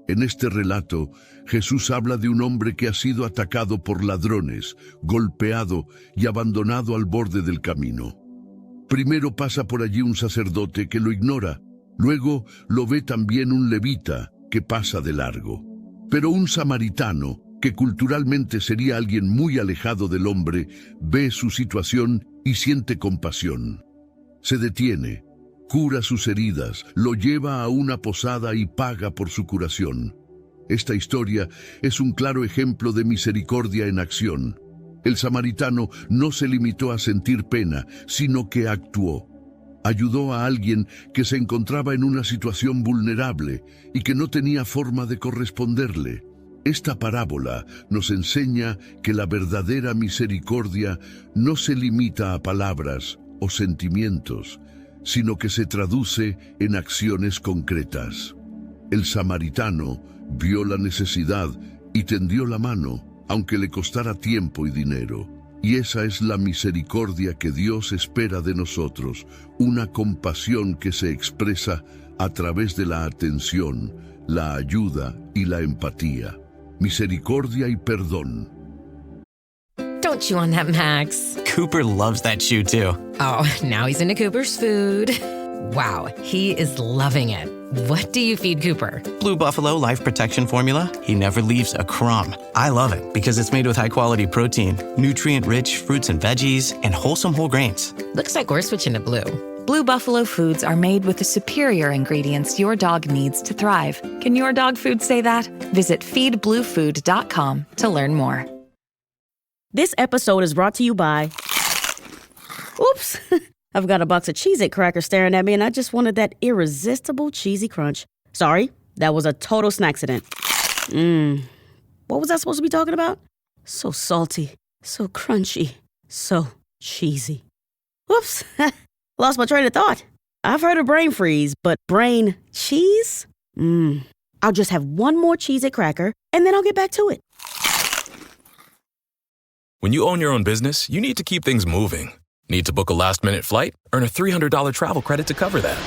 En este relato, Jesús habla de un hombre que ha sido atacado por ladrones, golpeado y abandonado al borde del camino. Primero pasa por allí un sacerdote que lo ignora, luego lo ve también un levita que pasa de largo. Pero un samaritano, que culturalmente sería alguien muy alejado del hombre, ve su situación y siente compasión. Se detiene, cura sus heridas, lo lleva a una posada y paga por su curación. Esta historia es un claro ejemplo de misericordia en acción. El samaritano no se limitó a sentir pena, sino que actuó. Ayudó a alguien que se encontraba en una situación vulnerable y que no tenía forma de corresponderle. Esta parábola nos enseña que la verdadera misericordia no se limita a palabras o sentimientos, sino que se traduce en acciones concretas. El samaritano vio la necesidad y tendió la mano, aunque le costara tiempo y dinero. Y esa es la misericordia que Dios espera de nosotros, una compasión que se expresa a través de la atención, la ayuda y la empatía. Misericordia y perdón. Don't chew on that, Max. Cooper loves that chew too. Oh, now he's into Cooper's food. Wow, he is loving it. What do you feed Cooper? Blue Buffalo Life Protection Formula. He never leaves a crumb. I love it because it's made with high-quality protein, nutrient-rich fruits and veggies, and wholesome whole grains. Looks like we're switching to Blue. Blue Buffalo foods are made with the superior ingredients your dog needs to thrive. Can your dog food say that? Visit feedbluefood.com to learn more. This episode is brought to you by... Oops! I've got a box of Cheez-It crackers staring at me, and I just wanted that irresistible cheesy crunch. Sorry, that was a total snacksident. What was I supposed to be talking about? So salty, so crunchy, so cheesy. Whoops! Lost my train of thought. I've heard of brain freeze, but brain cheese? I'll just have one more Cheez-It cracker, and then I'll get back to it. When you own your own business, you need to keep things moving. Need to book a last-minute flight? Earn a $300 travel credit to cover that.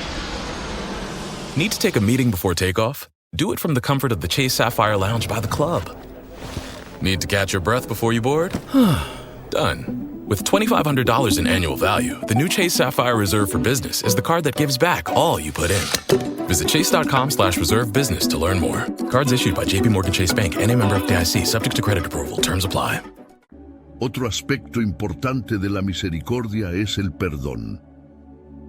Need to take a meeting before takeoff? Do it from the comfort of the Chase Sapphire Lounge by the club. Need to catch your breath before you board? Done. With $2,500 in annual value, the new Chase Sapphire Reserve for Business is the card that gives back all you put in. Visit chase.com/reserve business to learn more. Cards issued by JPMorgan Chase Bank, N.A. member FDIC, subject to credit approval. Terms apply. Otro aspecto importante de la misericordia es el perdón.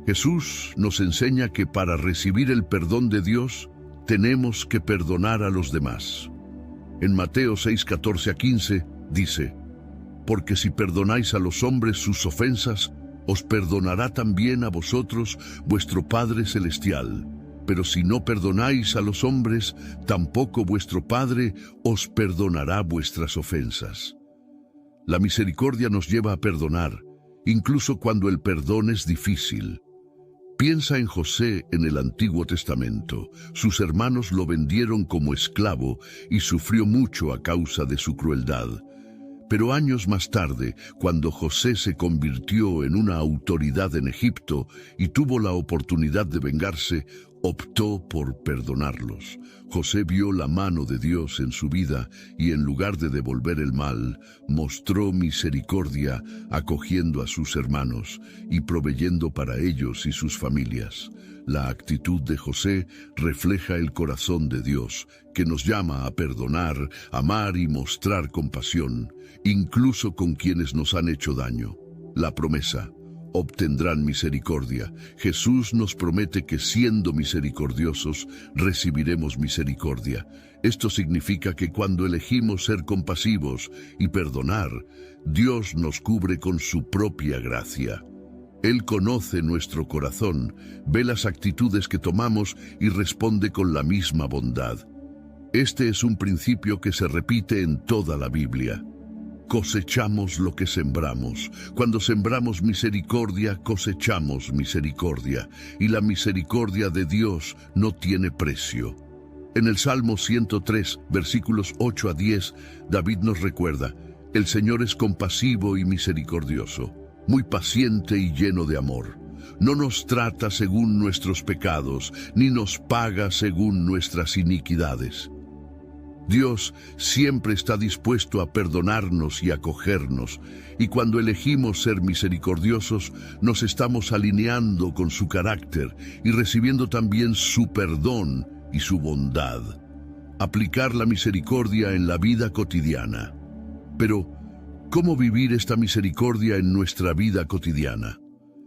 Jesús nos enseña que para recibir el perdón de Dios, tenemos que perdonar a los demás. En Mateo 6:14-15 dice: porque si perdonáis a los hombres sus ofensas, os perdonará también a vosotros vuestro Padre Celestial. Pero si no perdonáis a los hombres, tampoco vuestro Padre os perdonará vuestras ofensas. La misericordia nos lleva a perdonar, incluso cuando el perdón es difícil. Piensa en José en el Antiguo Testamento. Sus hermanos lo vendieron como esclavo y sufrió mucho a causa de su crueldad. Pero años más tarde, cuando José se convirtió en una autoridad en Egipto y tuvo la oportunidad de vengarse, optó por perdonarlos. José vio la mano de Dios en su vida y en lugar de devolver el mal, mostró misericordia acogiendo a sus hermanos y proveyendo para ellos y sus familias. La actitud de José refleja el corazón de Dios, que nos llama a perdonar, amar y mostrar compasión, incluso con quienes nos han hecho daño. La promesa: obtendrán misericordia. Jesús nos promete que siendo misericordiosos, recibiremos misericordia. Esto significa que cuando elegimos ser compasivos y perdonar, Dios nos cubre con su propia gracia. Él conoce nuestro corazón, ve las actitudes que tomamos y responde con la misma bondad. Este es un principio que se repite en toda la Biblia. Cosechamos lo que sembramos. Cuando sembramos misericordia, cosechamos misericordia. Y la misericordia de Dios no tiene precio. En el Salmo 103, versículos 8 a 10, David nos recuerda: el Señor es compasivo y misericordioso, muy paciente y lleno de amor. No nos trata según nuestros pecados, ni nos paga según nuestras iniquidades. Dios siempre está dispuesto a perdonarnos y acogernos, y cuando elegimos ser misericordiosos, nos estamos alineando con su carácter y recibiendo también su perdón y su bondad. Aplicar la misericordia en la vida cotidiana. Pero, ¿cómo vivir esta misericordia en nuestra vida cotidiana?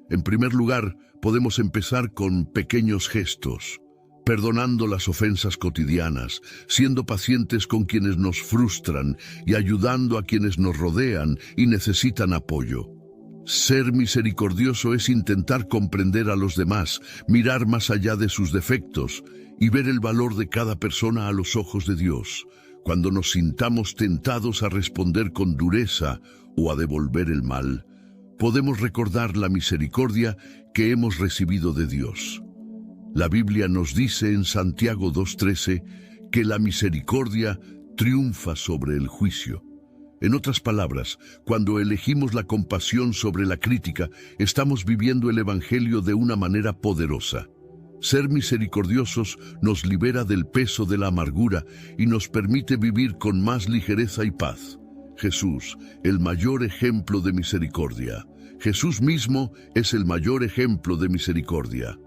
En primer lugar, podemos empezar con pequeños gestos, perdonando las ofensas cotidianas, siendo pacientes con quienes nos frustran y ayudando a quienes nos rodean y necesitan apoyo. Ser misericordioso es intentar comprender a los demás, mirar más allá de sus defectos y ver el valor de cada persona a los ojos de Dios. Cuando nos sintamos tentados a responder con dureza o a devolver el mal, podemos recordar la misericordia que hemos recibido de Dios. La Biblia nos dice en Santiago 2:13 que la misericordia triunfa sobre el juicio. En otras palabras, cuando elegimos la compasión sobre la crítica, estamos viviendo el Evangelio de una manera poderosa. Ser misericordiosos nos libera del peso de la amargura y nos permite vivir con más ligereza y paz. Jesús, el mayor ejemplo de misericordia. Jesús mismo es el mayor ejemplo de misericordia.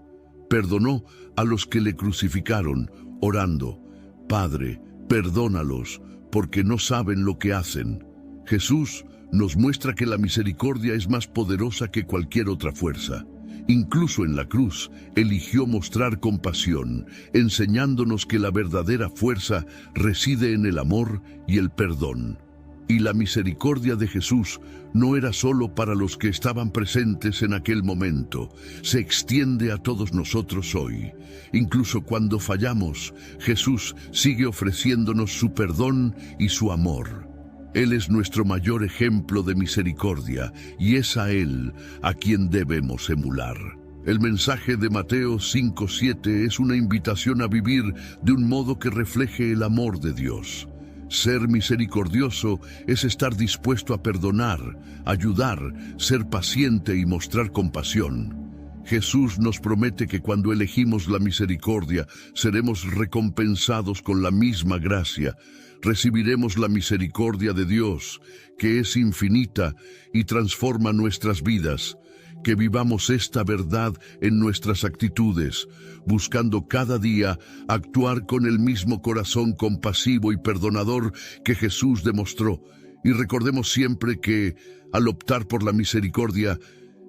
Perdonó a los que le crucificaron, orando: Padre, perdónalos, porque no saben lo que hacen. Jesús nos muestra que la misericordia es más poderosa que cualquier otra fuerza. Incluso en la cruz, eligió mostrar compasión, enseñándonos que la verdadera fuerza reside en el amor y el perdón. Y la misericordia de Jesús no era solo para los que estaban presentes en aquel momento, se extiende a todos nosotros hoy. Incluso cuando fallamos, Jesús sigue ofreciéndonos su perdón y su amor. Él es nuestro mayor ejemplo de misericordia y es a Él a quien debemos emular. El mensaje de Mateo 5:7 es una invitación a vivir de un modo que refleje el amor de Dios. Ser misericordioso es estar dispuesto a perdonar, ayudar, ser paciente y mostrar compasión. Jesús nos promete que cuando elegimos la misericordia, seremos recompensados con la misma gracia. Recibiremos la misericordia de Dios, que es infinita y transforma nuestras vidas. Que vivamos esta verdad en nuestras actitudes, buscando cada día actuar con el mismo corazón compasivo y perdonador que Jesús demostró. Y recordemos siempre que, al optar por la misericordia,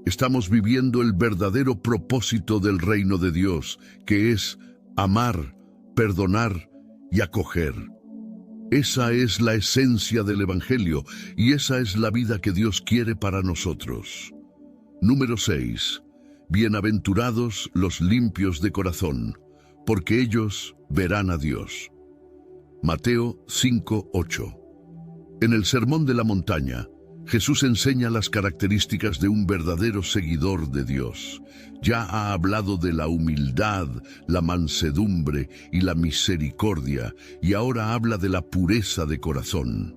estamos viviendo el verdadero propósito del reino de Dios, que es amar, perdonar y acoger. Esa es la esencia del Evangelio y esa es la vida que Dios quiere para nosotros. Número 6. Bienaventurados los limpios de corazón, porque ellos verán a Dios. Mateo 5:8. En el Sermón de la Montaña, Jesús enseña las características de un verdadero seguidor de Dios. Ya ha hablado de la humildad, la mansedumbre y la misericordia, y ahora habla de la pureza de corazón.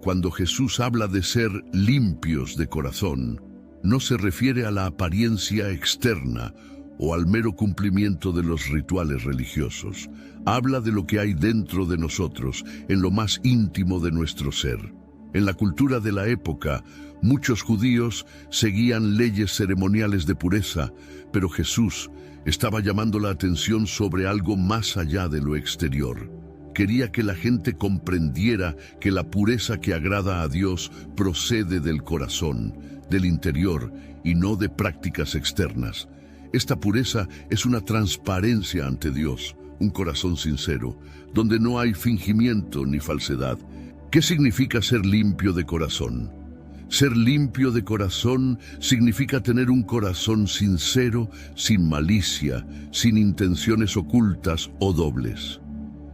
Cuando Jesús habla de ser limpios de corazón, no se refiere a la apariencia externa o al mero cumplimiento de los rituales religiosos. Habla de lo que hay dentro de nosotros, en lo más íntimo de nuestro ser. En la cultura de la época, muchos judíos seguían leyes ceremoniales de pureza, pero Jesús estaba llamando la atención sobre algo más allá de lo exterior. Quería que la gente comprendiera que la pureza que agrada a Dios procede del corazón, del interior y no de prácticas externas. Esta pureza es una transparencia ante Dios, un corazón sincero, donde no hay fingimiento ni falsedad. ¿Qué significa ser limpio de corazón? Ser limpio de corazón significa tener un corazón sincero, sin malicia, sin intenciones ocultas o dobles.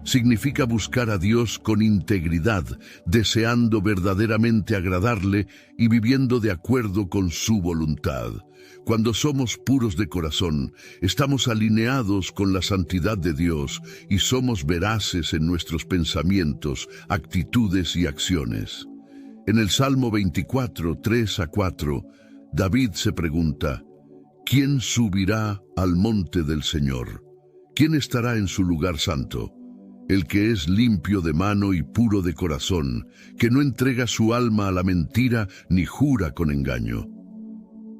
Significa buscar a Dios con integridad, deseando verdaderamente agradarle y viviendo de acuerdo con su voluntad. Cuando somos puros de corazón, estamos alineados con la santidad de Dios y somos veraces en nuestros pensamientos, actitudes y acciones. En el Salmo 24, 3-4, David se pregunta, ¿quién subirá al monte del Señor? ¿Quién estará en su lugar santo? El que es limpio de mano y puro de corazón, que no entrega su alma a la mentira ni jura con engaño.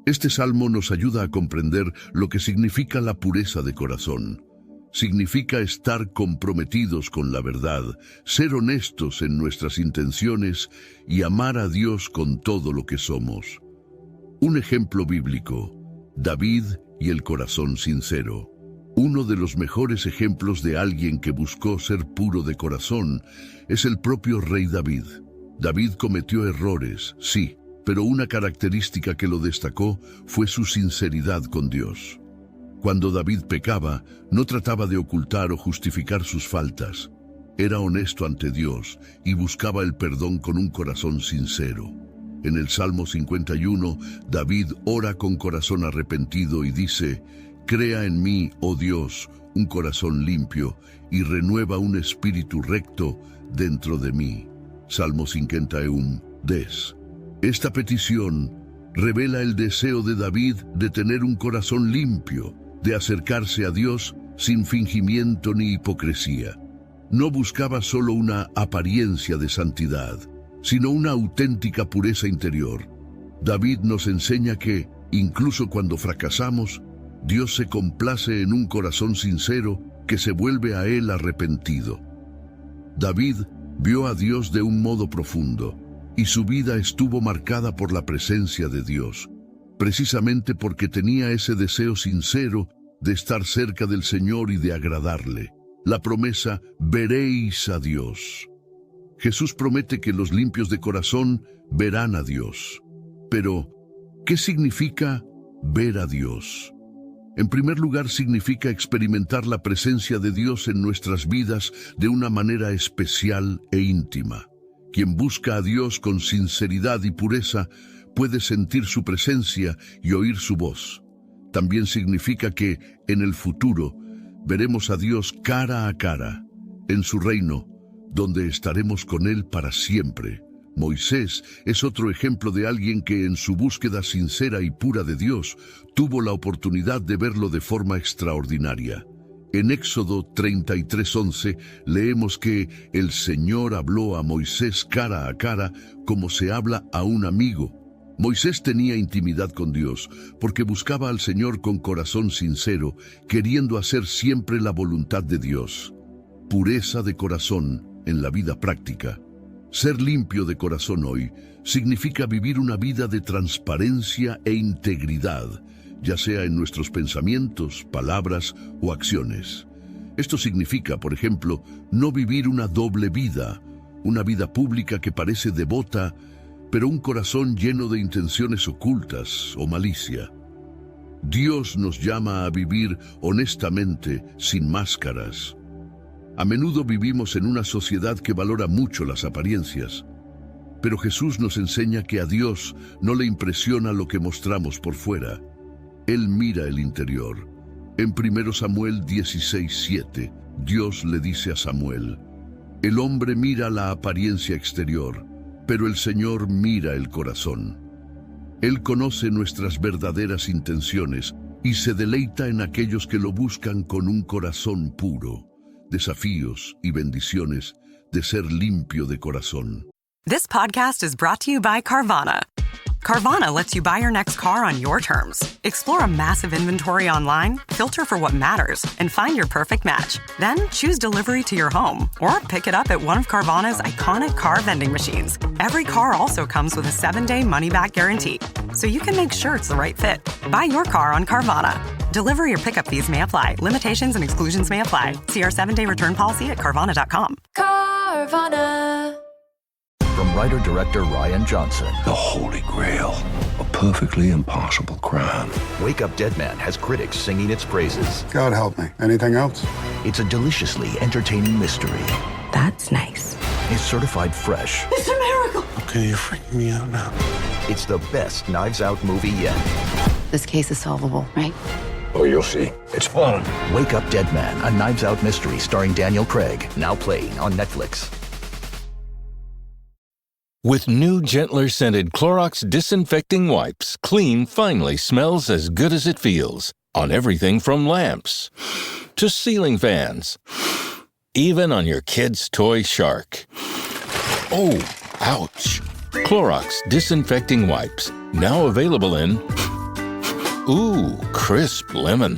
Este salmo nos ayuda a comprender lo que significa la pureza de corazón. Significa estar comprometidos con la verdad, ser honestos en nuestras intenciones y amar a Dios con todo lo que somos. Un ejemplo bíblico, David y el corazón sincero. Uno de los mejores ejemplos de alguien que buscó ser puro de corazón es el propio rey David. David cometió errores, sí, pero una característica que lo destacó fue su sinceridad con Dios. Cuando David pecaba, no trataba de ocultar o justificar sus faltas. Era honesto ante Dios y buscaba el perdón con un corazón sincero. En el Salmo 51, David ora con corazón arrepentido y dice, «Crea en mí, oh Dios, un corazón limpio y renueva un espíritu recto dentro de mí». Salmo 51, 10. Esta petición revela el deseo de David de tener un corazón limpio, de acercarse a Dios sin fingimiento ni hipocresía. No buscaba solo una apariencia de santidad, sino una auténtica pureza interior. David nos enseña que, incluso cuando fracasamos, Dios se complace en un corazón sincero que se vuelve a Él arrepentido. David vio a Dios de un modo profundo, y su vida estuvo marcada por la presencia de Dios, precisamente porque tenía ese deseo sincero de estar cerca del Señor y de agradarle. La promesa, veréis a Dios. Jesús promete que los limpios de corazón verán a Dios. Pero, ¿qué significa ver a Dios? En primer lugar, significa experimentar la presencia de Dios en nuestras vidas de una manera especial e íntima. Quien busca a Dios con sinceridad y pureza puede sentir su presencia y oír su voz. También significa que, en el futuro, veremos a Dios cara a cara, en su reino, donde estaremos con Él para siempre. Moisés es otro ejemplo de alguien que, en su búsqueda sincera y pura de Dios, tuvo la oportunidad de verlo de forma extraordinaria. En Éxodo 33:11 leemos que el Señor habló a Moisés cara a cara como se habla a un amigo. Moisés tenía intimidad con Dios porque buscaba al Señor con corazón sincero, queriendo hacer siempre la voluntad de Dios. Pureza de corazón en la vida práctica. Ser limpio de corazón hoy significa vivir una vida de transparencia e integridad, ya sea en nuestros pensamientos, palabras o acciones. Esto significa, por ejemplo, no vivir una doble vida, una vida pública que parece devota, pero un corazón lleno de intenciones ocultas o malicia. Dios nos llama a vivir honestamente, sin máscaras. A menudo vivimos en una sociedad que valora mucho las apariencias, pero Jesús nos enseña que a Dios no le impresiona lo que mostramos por fuera. Él mira el interior. En 1 Samuel 16:7, Dios le dice a Samuel, «El hombre mira la apariencia exterior, pero el Señor mira el corazón». Él conoce nuestras verdaderas intenciones y se deleita en aquellos que lo buscan con un corazón puro. Desafíos y bendiciones de ser limpio de corazón. This podcast is brought to you by Carvana. Carvana lets you buy your next car on your terms. Explore a massive inventory online, filter for what matters, and find your perfect match. Then choose delivery to your home or pick it up at one of Carvana's iconic car vending machines. Every car also comes with a 7-day money-back guarantee. so you can make sure it's the right fit. Buy your car on Carvana. Delivery or pickup fees may apply. Limitations and exclusions may apply. See our 7-day return policy at Carvana.com. Carvana. From writer-director Rian Johnson. The Holy Grail. A perfectly impossible crime. Wake Up Dead Man has critics singing its praises. God help me. Anything else? It's a deliciously entertaining mystery. That's nice. It's certified fresh. It's a miracle. Okay, you're freaking me out now. It's the best Knives Out movie yet. This case is solvable, right? Oh, you'll see. It's fun. Wake Up Dead Man, a Knives Out mystery starring Daniel Craig. Now playing on Netflix. With new, gentler scented Clorox disinfecting wipes, clean finally smells as good as it feels. On everything from lamps to ceiling fans. Even on your kid's toy shark. Oh, ouch. Clorox disinfecting wipes. Now available in... Ooh, crisp lemon.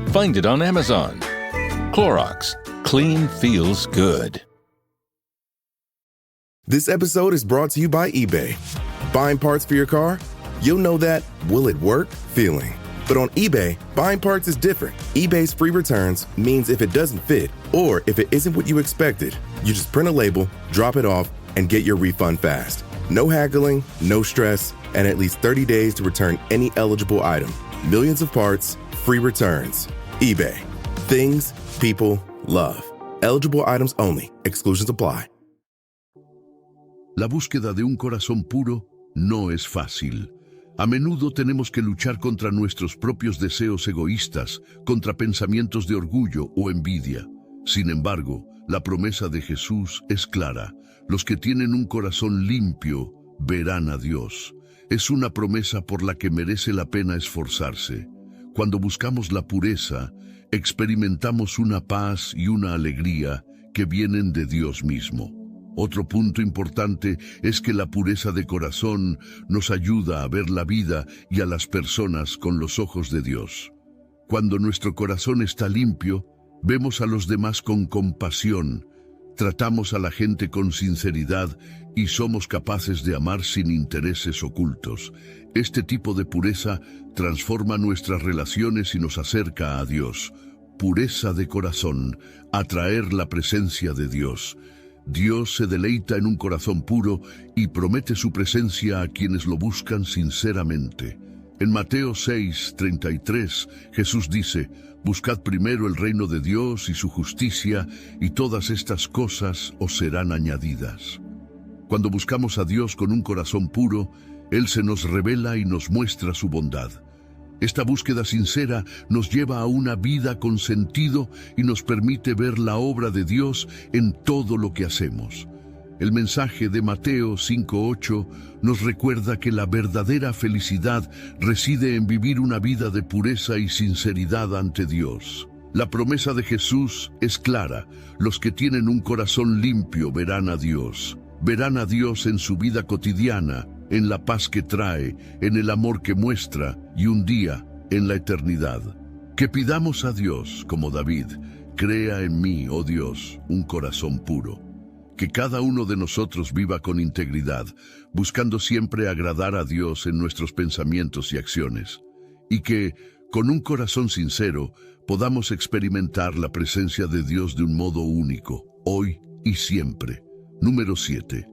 Find it on Amazon. Clorox. Clean feels good. This episode is brought to you by eBay. Buying parts for your car? You'll know that will it work feeling. But on eBay, buying parts is different. eBay's free returns means if it doesn't fit, or if it isn't what you expected, you just print a label, drop it off, and get your refund fast. No haggling, no stress, and at least 30 days to return any eligible item. Millions of parts, free returns. eBay. Things people love. Eligible items only. Exclusions apply. La búsqueda de un corazón puro no es fácil. A menudo tenemos que luchar contra nuestros propios deseos egoístas, contra pensamientos de orgullo o envidia. Sin embargo, la promesa de Jesús es clara. Los que tienen un corazón limpio verán a Dios. Es una promesa por la que merece la pena esforzarse. Cuando buscamos la pureza, experimentamos una paz y una alegría que vienen de Dios mismo. Otro punto importante es que la pureza de corazón nos ayuda a ver la vida y a las personas con los ojos de Dios. Cuando nuestro corazón está limpio, vemos a los demás con compasión, tratamos a la gente con sinceridad y somos capaces de amar sin intereses ocultos. Este tipo de pureza transforma nuestras relaciones y nos acerca a Dios. Pureza de corazón, atraer la presencia de Dios. Dios se deleita en un corazón puro y promete su presencia a quienes lo buscan sinceramente. En Mateo 6:33, Jesús dice, «Buscad primero el reino de Dios y su justicia, y todas estas cosas os serán añadidas». Cuando buscamos a Dios con un corazón puro, Él se nos revela y nos muestra su bondad. Esta búsqueda sincera nos lleva a una vida con sentido y nos permite ver la obra de Dios en todo lo que hacemos. El mensaje de Mateo 5:8 nos recuerda que la verdadera felicidad reside en vivir una vida de pureza y sinceridad ante Dios. La promesa de Jesús es clara: los que tienen un corazón limpio verán a Dios. Verán a Dios en su vida cotidiana, en la paz que trae, en el amor que muestra y un día en la eternidad. Que pidamos a Dios, como David, crea en mí, oh Dios, un corazón puro. Que cada uno de nosotros viva con integridad, buscando siempre agradar a Dios en nuestros pensamientos y acciones. Y que, con un corazón sincero, podamos experimentar la presencia de Dios de un modo único, hoy y siempre. Número 7.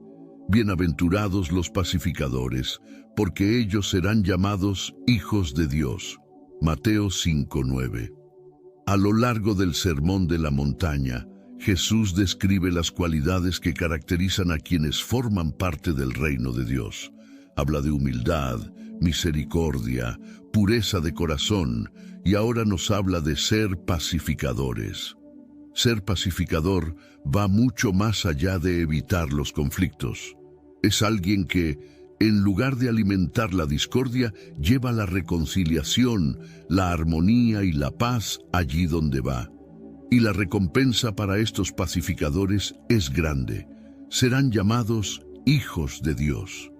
Bienaventurados los pacificadores, porque ellos serán llamados hijos de Dios. Mateo 5:9. A lo largo del Sermón de la Montaña, Jesús describe las cualidades que caracterizan a quienes forman parte del reino de Dios. Habla de humildad, misericordia, pureza de corazón, y ahora nos habla de ser pacificadores. Ser pacificador va mucho más allá de evitar los conflictos. Es alguien que, en lugar de alimentar la discordia, lleva la reconciliación, la armonía y la paz allí donde va. Y la recompensa para estos pacificadores es grande. Serán llamados hijos de Dios.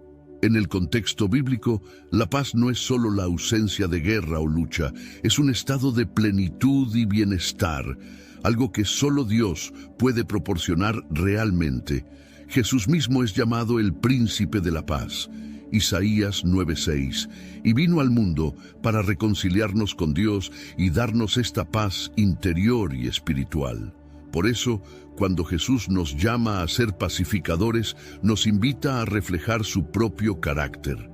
En el contexto bíblico, la paz no es solo la ausencia de guerra o lucha, es un estado de plenitud y bienestar, algo que solo Dios puede proporcionar realmente. Jesús mismo es llamado el príncipe de la paz, Isaías 9:6, y vino al mundo para reconciliarnos con Dios y darnos esta paz interior y espiritual. Por eso, cuando Jesús nos llama a ser pacificadores, nos invita a reflejar su propio carácter.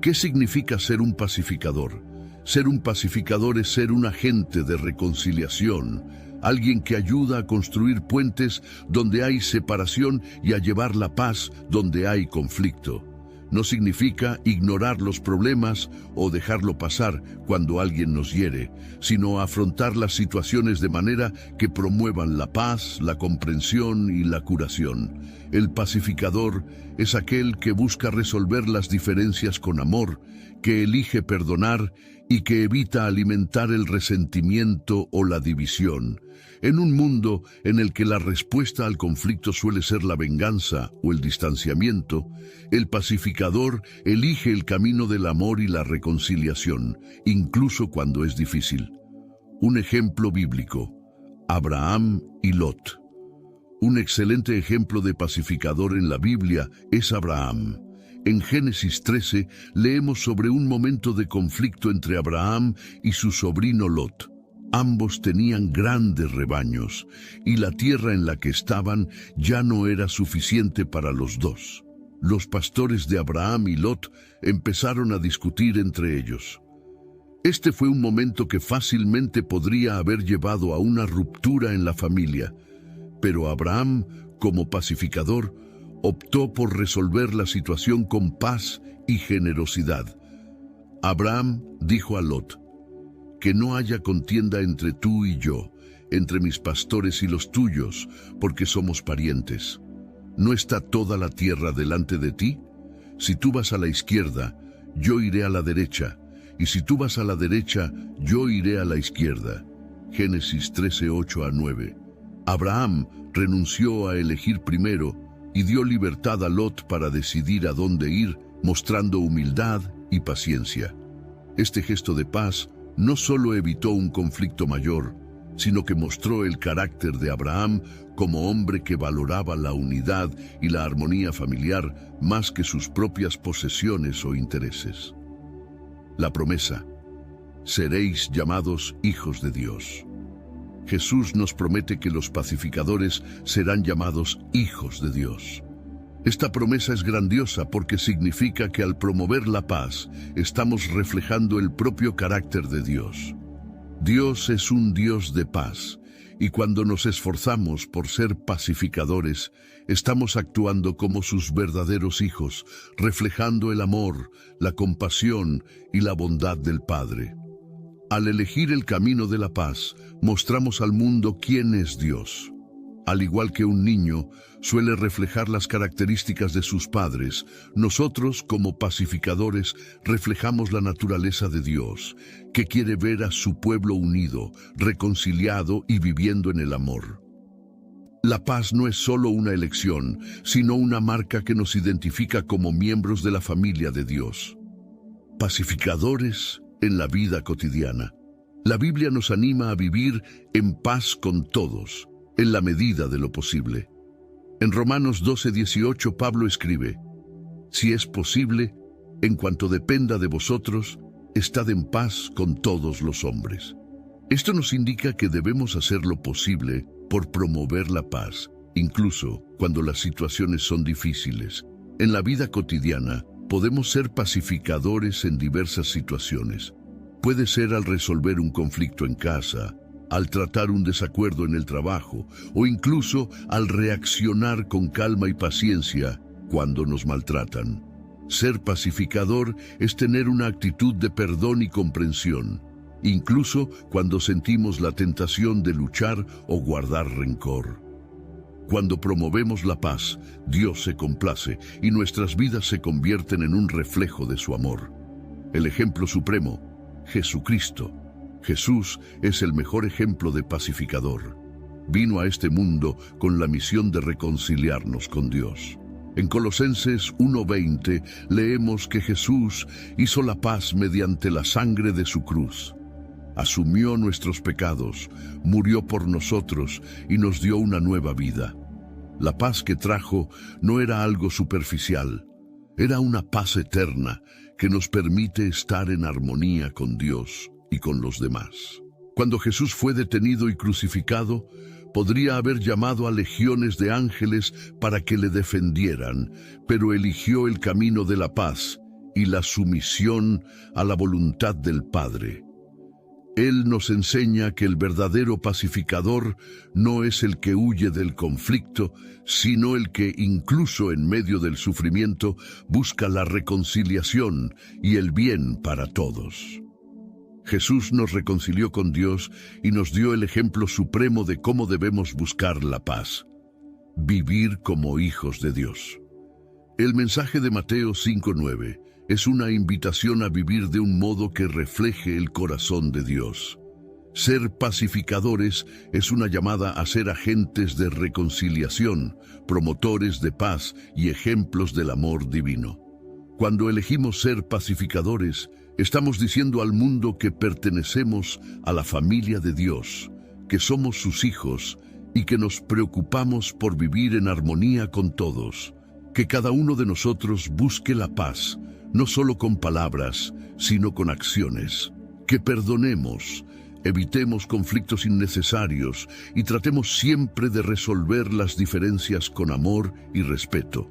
¿Qué significa ser un pacificador? Ser un pacificador es ser un agente de reconciliación, alguien que ayuda a construir puentes donde hay separación y a llevar la paz donde hay conflicto. No significa ignorar los problemas o dejarlo pasar cuando alguien nos hiere, sino afrontar las situaciones de manera que promuevan la paz, la comprensión y la curación. El pacificador es aquel que busca resolver las diferencias con amor, que elige perdonar y que evita alimentar el resentimiento o la división. En un mundo en el que la respuesta al conflicto suele ser la venganza o el distanciamiento, el pacificador elige el camino del amor y la reconciliación, incluso cuando es difícil. Un ejemplo bíblico: Abraham y Lot. Un excelente ejemplo de pacificador en la Biblia es Abraham. En Génesis 13 leemos sobre un momento de conflicto entre Abraham y su sobrino Lot. Ambos tenían grandes rebaños, y la tierra en la que estaban ya no era suficiente para los dos. Los pastores de Abraham y Lot empezaron a discutir entre ellos. Este fue un momento que fácilmente podría haber llevado a una ruptura en la familia, pero Abraham, como pacificador, optó por resolver la situación con paz y generosidad. Abraham dijo a Lot: «Que no haya contienda entre tú y yo, entre mis pastores y los tuyos, porque somos parientes. ¿No está toda la tierra delante de ti? Si tú vas a la izquierda, yo iré a la derecha, y si tú vas a la derecha, yo iré a la izquierda». Génesis 13:8-9. Abraham renunció a elegir primero y dio libertad a Lot para decidir a dónde ir, mostrando humildad y paciencia. Este gesto de paz no solo evitó un conflicto mayor, sino que mostró el carácter de Abraham como hombre que valoraba la unidad y la armonía familiar más que sus propias posesiones o intereses. La promesa: seréis llamados hijos de Dios. Jesús nos promete que los pacificadores serán llamados hijos de Dios. Esta promesa es grandiosa porque significa que al promover la paz, estamos reflejando el propio carácter de Dios. Dios es un Dios de paz, y cuando nos esforzamos por ser pacificadores, estamos actuando como sus verdaderos hijos, reflejando el amor, la compasión y la bondad del Padre. Al elegir el camino de la paz, mostramos al mundo quién es Dios. Al igual que un niño suele reflejar las características de sus padres, nosotros, como pacificadores, reflejamos la naturaleza de Dios, que quiere ver a su pueblo unido, reconciliado y viviendo en el amor. La paz no es solo una elección, sino una marca que nos identifica como miembros de la familia de Dios. Pacificadores en la vida cotidiana. La Biblia nos anima a vivir en paz con todos, en la medida de lo posible. En Romanos 12:18 Pablo escribe: «Si es posible, en cuanto dependa de vosotros, estad en paz con todos los hombres». Esto nos indica que debemos hacer lo posible por promover la paz, incluso cuando las situaciones son difíciles. En la vida cotidiana, podemos ser pacificadores en diversas situaciones. Puede ser al resolver un conflicto en casa, al tratar un desacuerdo en el trabajo, o incluso al reaccionar con calma y paciencia cuando nos maltratan. Ser pacificador es tener una actitud de perdón y comprensión, incluso cuando sentimos la tentación de luchar o guardar rencor. Cuando promovemos la paz, Dios se complace y nuestras vidas se convierten en un reflejo de su amor. El ejemplo supremo: Jesucristo. Jesús es el mejor ejemplo de pacificador. Vino a este mundo con la misión de reconciliarnos con Dios. En Colosenses 1:20 leemos que Jesús hizo la paz mediante la sangre de su cruz. Asumió nuestros pecados, murió por nosotros y nos dio una nueva vida. La paz que trajo no era algo superficial. Era una paz eterna que nos permite estar en armonía con Dios y con los demás. Cuando Jesús fue detenido y crucificado, podría haber llamado a legiones de ángeles para que le defendieran, pero eligió el camino de la paz y la sumisión a la voluntad del Padre. Él nos enseña que el verdadero pacificador no es el que huye del conflicto, sino el que, incluso en medio del sufrimiento, busca la reconciliación y el bien para todos. Jesús nos reconcilió con Dios y nos dio el ejemplo supremo de cómo debemos buscar la paz: vivir como hijos de Dios. El mensaje de Mateo 5:9 es una invitación a vivir de un modo que refleje el corazón de Dios. Ser pacificadores es una llamada a ser agentes de reconciliación, promotores de paz y ejemplos del amor divino. Cuando elegimos ser pacificadores, estamos diciendo al mundo que pertenecemos a la familia de Dios, que somos sus hijos y que nos preocupamos por vivir en armonía con todos, que cada uno de nosotros busque la paz, no solo con palabras, sino con acciones, que perdonemos, evitemos conflictos innecesarios y tratemos siempre de resolver las diferencias con amor y respeto.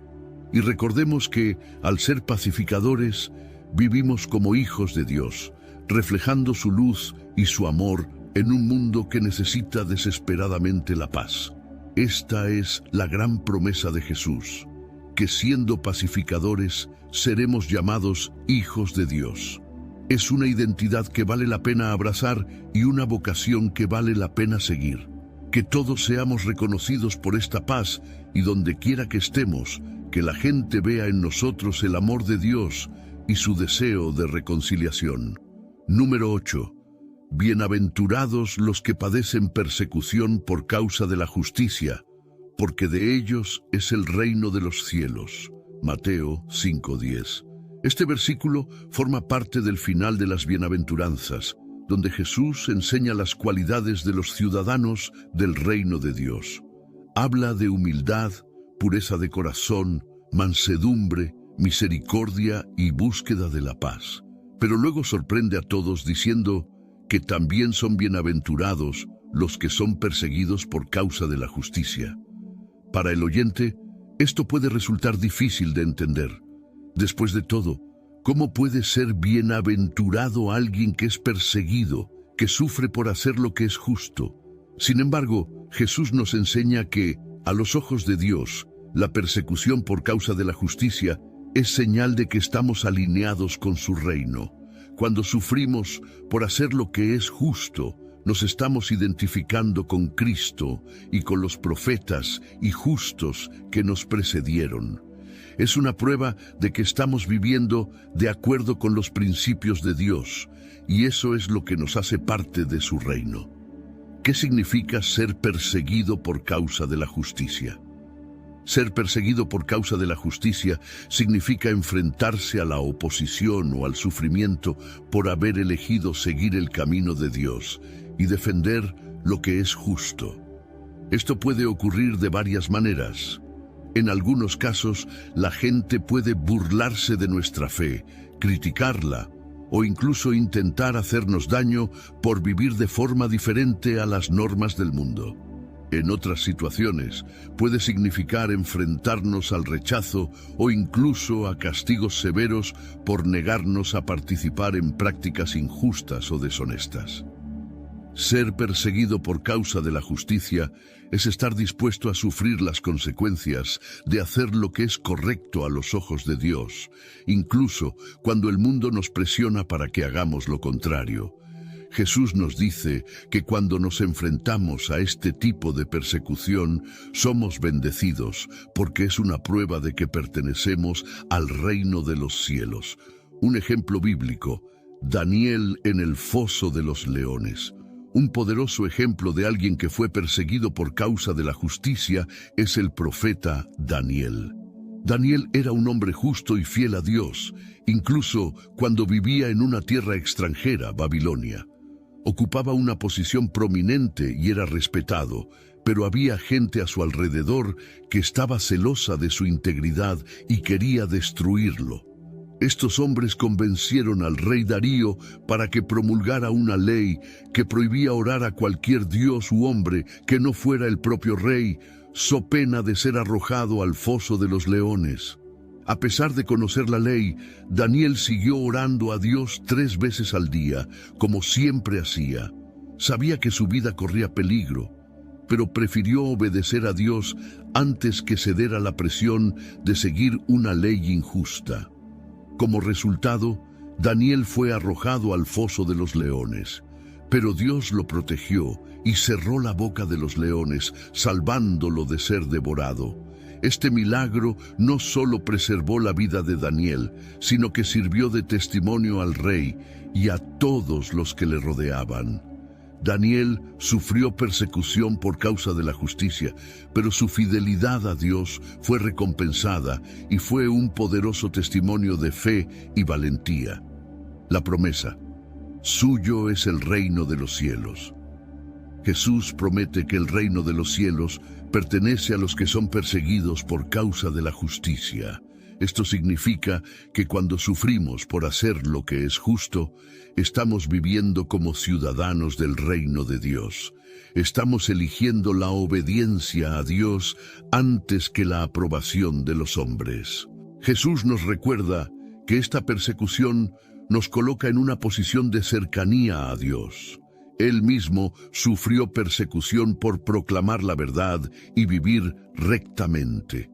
Y recordemos que, al ser pacificadores, vivimos como hijos de Dios, reflejando su luz y su amor en un mundo que necesita desesperadamente la paz. Esta es la gran promesa de Jesús, que siendo pacificadores, seremos llamados hijos de Dios. Es una identidad que vale la pena abrazar y una vocación que vale la pena seguir. Que todos seamos reconocidos por esta paz y donde quiera que estemos, que la gente vea en nosotros el amor de Dios y su deseo de reconciliación. Número 8. Bienaventurados los que padecen persecución por causa de la justicia, porque de ellos es el reino de los cielos. Mateo 5:10. Este versículo forma parte del final de las bienaventuranzas, donde Jesús enseña las cualidades de los ciudadanos del reino de Dios. Habla de humildad, pureza de corazón, mansedumbre, misericordia y búsqueda de la paz. Pero luego sorprende a todos diciendo que también son bienaventurados los que son perseguidos por causa de la justicia. Para el oyente, esto puede resultar difícil de entender. Después de todo, ¿cómo puede ser bienaventurado alguien que es perseguido, que sufre por hacer lo que es justo? Sin embargo, Jesús nos enseña que, a los ojos de Dios, la persecución por causa de la justicia es señal de que estamos alineados con su reino. Cuando sufrimos por hacer lo que es justo, nos estamos identificando con Cristo y con los profetas y justos que nos precedieron. Es una prueba de que estamos viviendo de acuerdo con los principios de Dios, y eso es lo que nos hace parte de su reino. ¿Qué significa ser perseguido por causa de la justicia? Ser perseguido por causa de la justicia significa enfrentarse a la oposición o al sufrimiento por haber elegido seguir el camino de Dios y defender lo que es justo. Esto puede ocurrir de varias maneras. En algunos casos, la gente puede burlarse de nuestra fe, criticarla o incluso intentar hacernos daño por vivir de forma diferente a las normas del mundo. En otras situaciones, puede significar enfrentarnos al rechazo o incluso a castigos severos por negarnos a participar en prácticas injustas o deshonestas. Ser perseguido por causa de la justicia es estar dispuesto a sufrir las consecuencias de hacer lo que es correcto a los ojos de Dios, incluso cuando el mundo nos presiona para que hagamos lo contrario. Jesús nos dice que cuando nos enfrentamos a este tipo de persecución, somos bendecidos, porque es una prueba de que pertenecemos al reino de los cielos. Un ejemplo bíblico: Daniel en el foso de los leones. Un poderoso ejemplo de alguien que fue perseguido por causa de la justicia es el profeta Daniel. Daniel era un hombre justo y fiel a Dios, incluso cuando vivía en una tierra extranjera, Babilonia. Ocupaba una posición prominente y era respetado, pero había gente a su alrededor que estaba celosa de su integridad y quería destruirlo. Estos hombres convencieron al rey Darío para que promulgara una ley que prohibía orar a cualquier dios u hombre que no fuera el propio rey, so pena de ser arrojado al foso de los leones. A pesar de conocer la ley, Daniel siguió orando a Dios 3 veces al día, como siempre hacía. Sabía que su vida corría peligro, pero prefirió obedecer a Dios antes que ceder a la presión de seguir una ley injusta. Como resultado, Daniel fue arrojado al foso de los leones, pero Dios lo protegió y cerró la boca de los leones, salvándolo de ser devorado. Este milagro no solo preservó la vida de Daniel, sino que sirvió de testimonio al rey y a todos los que le rodeaban. Daniel sufrió persecución por causa de la justicia, pero su fidelidad a Dios fue recompensada y fue un poderoso testimonio de fe y valentía. La promesa: suyo es el reino de los cielos. Jesús promete que el reino de los cielos pertenece a los que son perseguidos por causa de la justicia. Esto significa que cuando sufrimos por hacer lo que es justo, estamos viviendo como ciudadanos del reino de Dios. Estamos eligiendo la obediencia a Dios antes que la aprobación de los hombres. Jesús nos recuerda que esta persecución nos coloca en una posición de cercanía a Dios. Él mismo sufrió persecución por proclamar la verdad y vivir rectamente.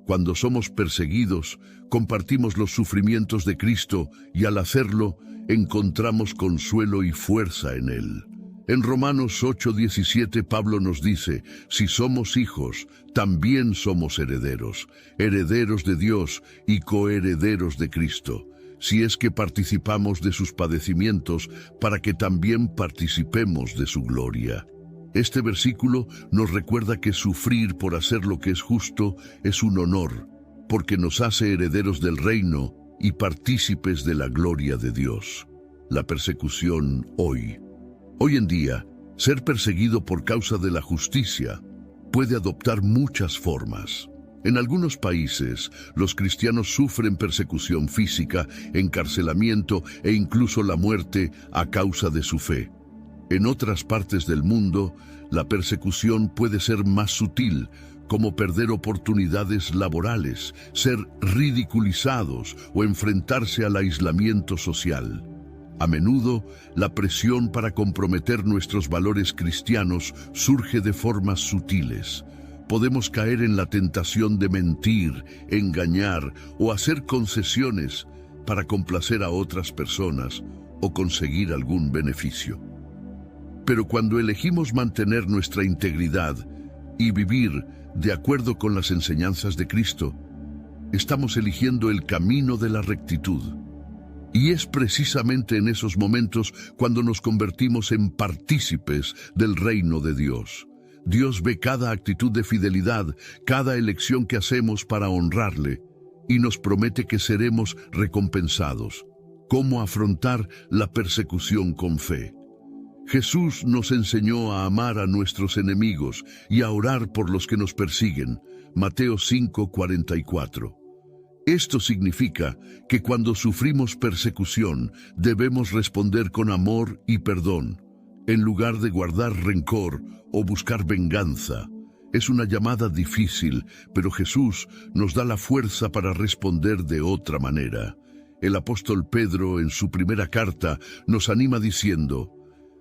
Cuando somos perseguidos, compartimos los sufrimientos de Cristo y al hacerlo, encontramos consuelo y fuerza en Él. En Romanos 8:17 Pablo nos dice: si somos hijos, también somos herederos, herederos de Dios y coherederos de Cristo, si es que participamos de sus padecimientos, para que también participemos de su gloria. Este versículo nos recuerda que sufrir por hacer lo que es justo es un honor, porque nos hace herederos del reino y partícipes de la gloria de Dios. La persecución hoy. Hoy en día, ser perseguido por causa de la justicia puede adoptar muchas formas. En algunos países, los cristianos sufren persecución física, encarcelamiento e incluso la muerte a causa de su fe. En otras partes del mundo, la persecución puede ser más sutil, como perder oportunidades laborales, ser ridiculizados o enfrentarse al aislamiento social. A menudo, la presión para comprometer nuestros valores cristianos surge de formas sutiles. Podemos caer en la tentación de mentir, engañar o hacer concesiones para complacer a otras personas o conseguir algún beneficio. Pero cuando elegimos mantener nuestra integridad y vivir de acuerdo con las enseñanzas de Cristo, estamos eligiendo el camino de la rectitud. Y es precisamente en esos momentos cuando nos convertimos en partícipes del reino de Dios. Dios ve cada actitud de fidelidad, cada elección que hacemos para honrarle, y nos promete que seremos recompensados. ¿Cómo afrontar la persecución con fe? Jesús nos enseñó a amar a nuestros enemigos y a orar por los que nos persiguen. Mateo 5:44. Esto significa que cuando sufrimos persecución, debemos responder con amor y perdón, en lugar de guardar rencor o buscar venganza. Es una llamada difícil, pero Jesús nos da la fuerza para responder de otra manera. El apóstol Pedro, en su primera carta, nos anima diciendo: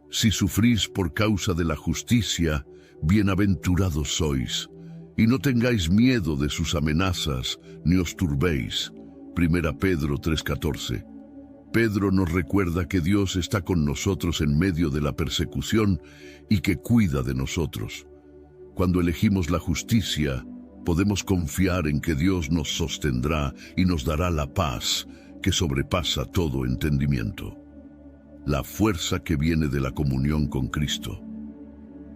si sufrís por causa de la justicia, bienaventurados sois. Y no tengáis miedo de sus amenazas, ni os turbéis. 1 Pedro 3:14. Pedro nos recuerda que Dios está con nosotros en medio de la persecución y que cuida de nosotros. Cuando elegimos la justicia, podemos confiar en que Dios nos sostendrá y nos dará la paz que sobrepasa todo entendimiento. La fuerza que viene de la comunión con Cristo.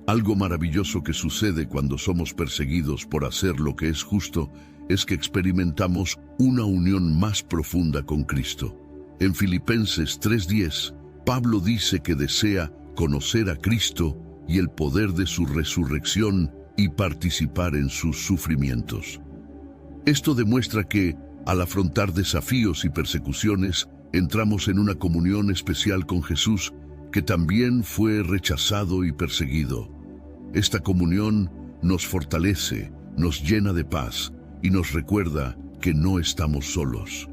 Algo maravilloso que sucede cuando somos perseguidos por hacer lo que es justo es que experimentamos una unión más profunda con Cristo. En Filipenses 3:10, Pablo dice que desea conocer a Cristo y el poder de su resurrección y participar en sus sufrimientos. Esto demuestra que, al afrontar desafíos y persecuciones, entramos en una comunión especial con Jesús, que también fue rechazado y perseguido. Esta comunión nos fortalece, nos llena de paz y nos recuerda que no estamos solos.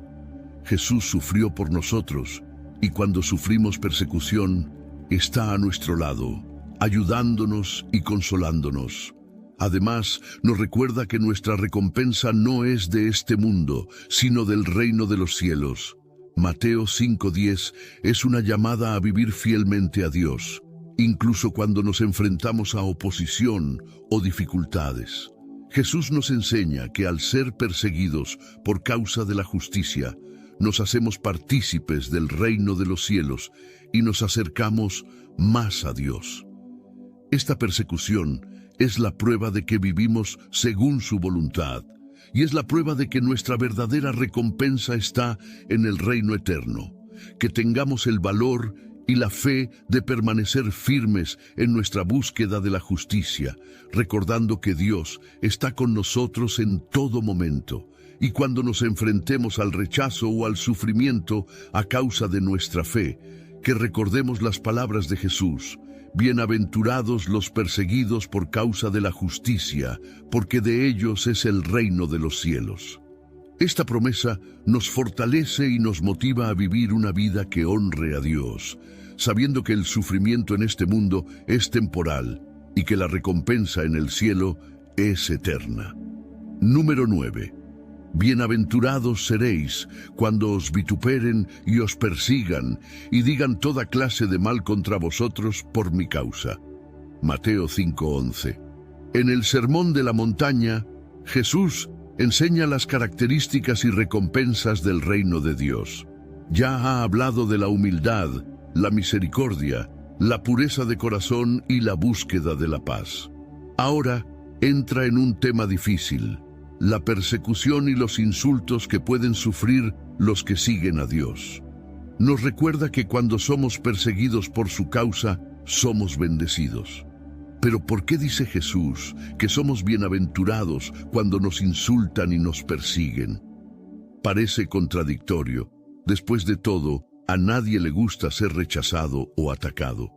Jesús sufrió por nosotros y cuando sufrimos persecución, está a nuestro lado, ayudándonos y consolándonos. Además, nos recuerda que nuestra recompensa no es de este mundo, sino del reino de los cielos. Mateo 5:10 es una llamada a vivir fielmente a Dios, incluso cuando nos enfrentamos a oposición o dificultades. Jesús nos enseña que al ser perseguidos por causa de la justicia, nos hacemos partícipes del reino de los cielos y nos acercamos más a Dios. Esta persecución es la prueba de que vivimos según su voluntad, y es la prueba de que nuestra verdadera recompensa está en el reino eterno, que tengamos el valor y la fe de permanecer firmes en nuestra búsqueda de la justicia, recordando que Dios está con nosotros en todo momento, y cuando nos enfrentemos al rechazo o al sufrimiento a causa de nuestra fe, que recordemos las palabras de Jesús: bienaventurados los perseguidos por causa de la justicia, porque de ellos es el reino de los cielos. Esta promesa nos fortalece y nos motiva a vivir una vida que honre a Dios, sabiendo que el sufrimiento en este mundo es temporal y que la recompensa en el cielo es eterna. Número 9. Bienaventurados seréis cuando os vituperen y os persigan y digan toda clase de mal contra vosotros por mi causa. Mateo 5:11. En el Sermón de la Montaña, Jesús enseña las características y recompensas del reino de Dios. Ya ha hablado de la humildad, la misericordia, la pureza de corazón y la búsqueda de la paz. Ahora entra en un tema difícil: la persecución y los insultos que pueden sufrir los que siguen a Dios. Nos recuerda que cuando somos perseguidos por su causa, somos bendecidos. Pero ¿por qué dice Jesús que somos bienaventurados cuando nos insultan y nos persiguen? Parece contradictorio. Después de todo, a nadie le gusta ser rechazado o atacado.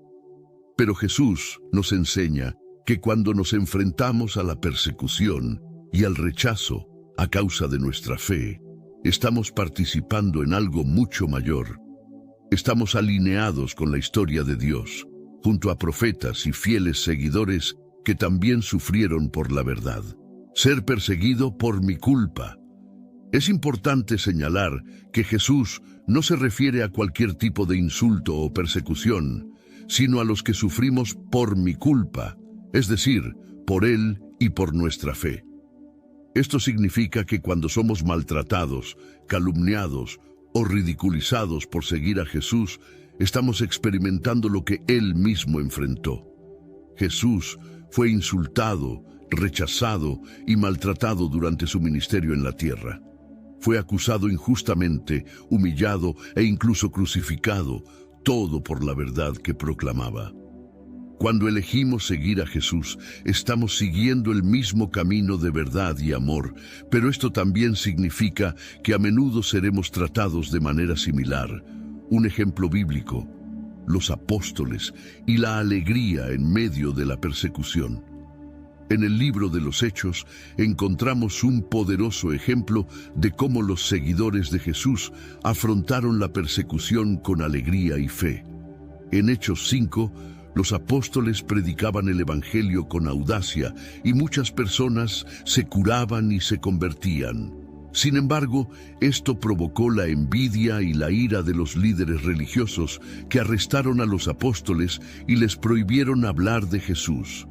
Pero Jesús nos enseña que cuando nos enfrentamos a la persecución y al rechazo a causa de nuestra fe, estamos participando en algo mucho mayor. Estamos alineados con la historia de Dios, junto a profetas y fieles seguidores que también sufrieron por la verdad. Ser perseguido por mi culpa. Es importante señalar que Jesús no se refiere a cualquier tipo de insulto o persecución, sino a los que sufrimos por mi culpa, es decir, por Él y por nuestra fe. Esto significa que cuando somos maltratados, calumniados o ridiculizados por seguir a Jesús, estamos experimentando lo que Él mismo enfrentó. Jesús fue insultado, rechazado y maltratado durante su ministerio en la tierra. Fue acusado injustamente, humillado e incluso crucificado, todo por la verdad que proclamaba. Cuando elegimos seguir a Jesús, estamos siguiendo el mismo camino de verdad y amor, pero esto también significa que a menudo seremos tratados de manera similar. Un ejemplo bíblico: los apóstoles y la alegría en medio de la persecución. En el libro de los Hechos encontramos un poderoso ejemplo de cómo los seguidores de Jesús afrontaron la persecución con alegría y fe. En Hechos 5, los apóstoles predicaban el Evangelio con audacia y muchas personas se curaban y se convertían. Sin embargo, esto provocó la envidia y la ira de los líderes religiosos que arrestaron a los apóstoles y les prohibieron hablar de Jesús.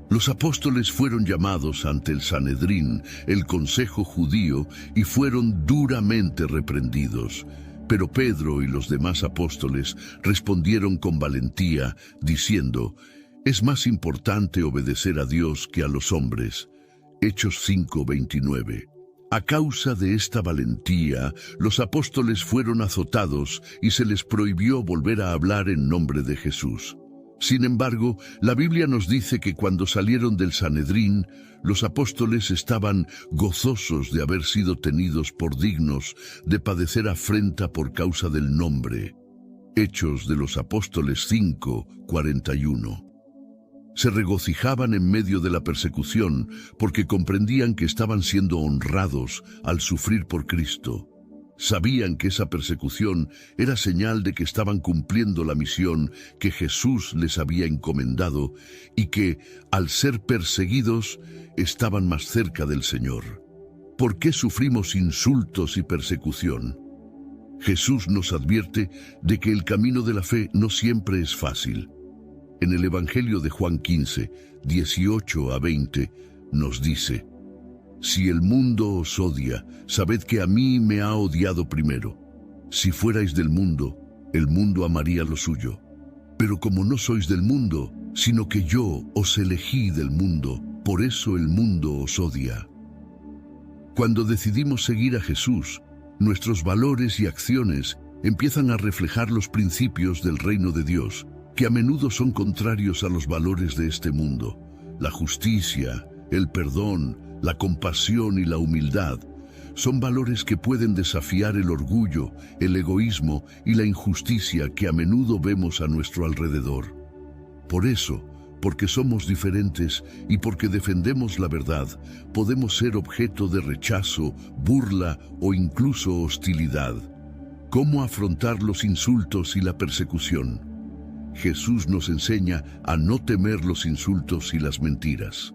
Los apóstoles fueron llamados ante el Sanedrín, el consejo judío, y fueron duramente reprendidos. Pero Pedro y los demás apóstoles respondieron con valentía, diciendo: es más importante obedecer a Dios que a los hombres. Hechos 5:29. A causa de esta valentía, los apóstoles fueron azotados y se les prohibió volver a hablar en nombre de Jesús. Sin embargo, la Biblia nos dice que cuando salieron del Sanedrín, los apóstoles estaban gozosos de haber sido tenidos por dignos de padecer afrenta por causa del nombre. Hechos de los Apóstoles 5:41. Se regocijaban en medio de la persecución porque comprendían que estaban siendo honrados al sufrir por Cristo. Sabían que esa persecución era señal de que estaban cumpliendo la misión que Jesús les había encomendado y que, al ser perseguidos, estaban más cerca del Señor. ¿Por qué sufrimos insultos y persecución? Jesús nos advierte de que el camino de la fe no siempre es fácil. En el Evangelio de Juan 15, 18 a 20, nos dice: Si el mundo os odia, sabed que a mí me ha odiado primero. Si fuerais del mundo, el mundo amaría lo suyo. Pero como no sois del mundo, sino que yo os elegí del mundo, por eso el mundo os odia. Cuando decidimos seguir a Jesús, nuestros valores y acciones empiezan a reflejar los principios del reino de Dios, que a menudo son contrarios a los valores de este mundo. La justicia, el perdón, la compasión y la humildad son valores que pueden desafiar el orgullo, el egoísmo y la injusticia que a menudo vemos a nuestro alrededor. Por eso, porque somos diferentes y porque defendemos la verdad, podemos ser objeto de rechazo, burla o incluso hostilidad. ¿Cómo afrontar los insultos y la persecución? Jesús nos enseña a no temer los insultos y las mentiras.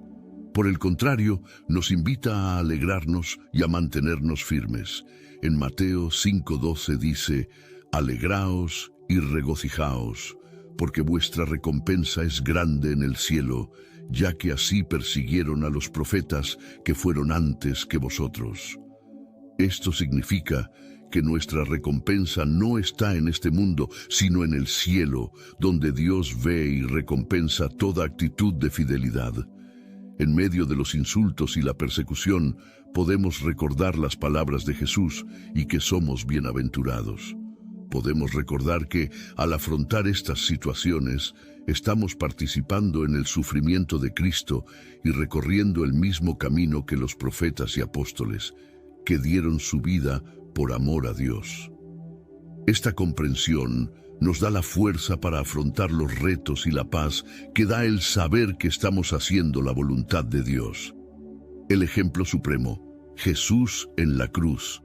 Por el contrario, nos invita a alegrarnos y a mantenernos firmes. En Mateo 5:12 dice: Alegraos y regocijaos, porque vuestra recompensa es grande en el cielo, ya que así persiguieron a los profetas que fueron antes que vosotros. Esto significa que nuestra recompensa no está en este mundo, sino en el cielo, donde Dios ve y recompensa toda actitud de fidelidad. En medio de los insultos y la persecución, podemos recordar las palabras de Jesús y que somos bienaventurados. Podemos recordar que, al afrontar estas situaciones, estamos participando en el sufrimiento de Cristo y recorriendo el mismo camino que los profetas y apóstoles, que dieron su vida por amor a Dios. Esta comprensión nos da la fuerza para afrontar los retos y la paz que da el saber que estamos haciendo la voluntad de Dios. El ejemplo supremo, Jesús en la cruz.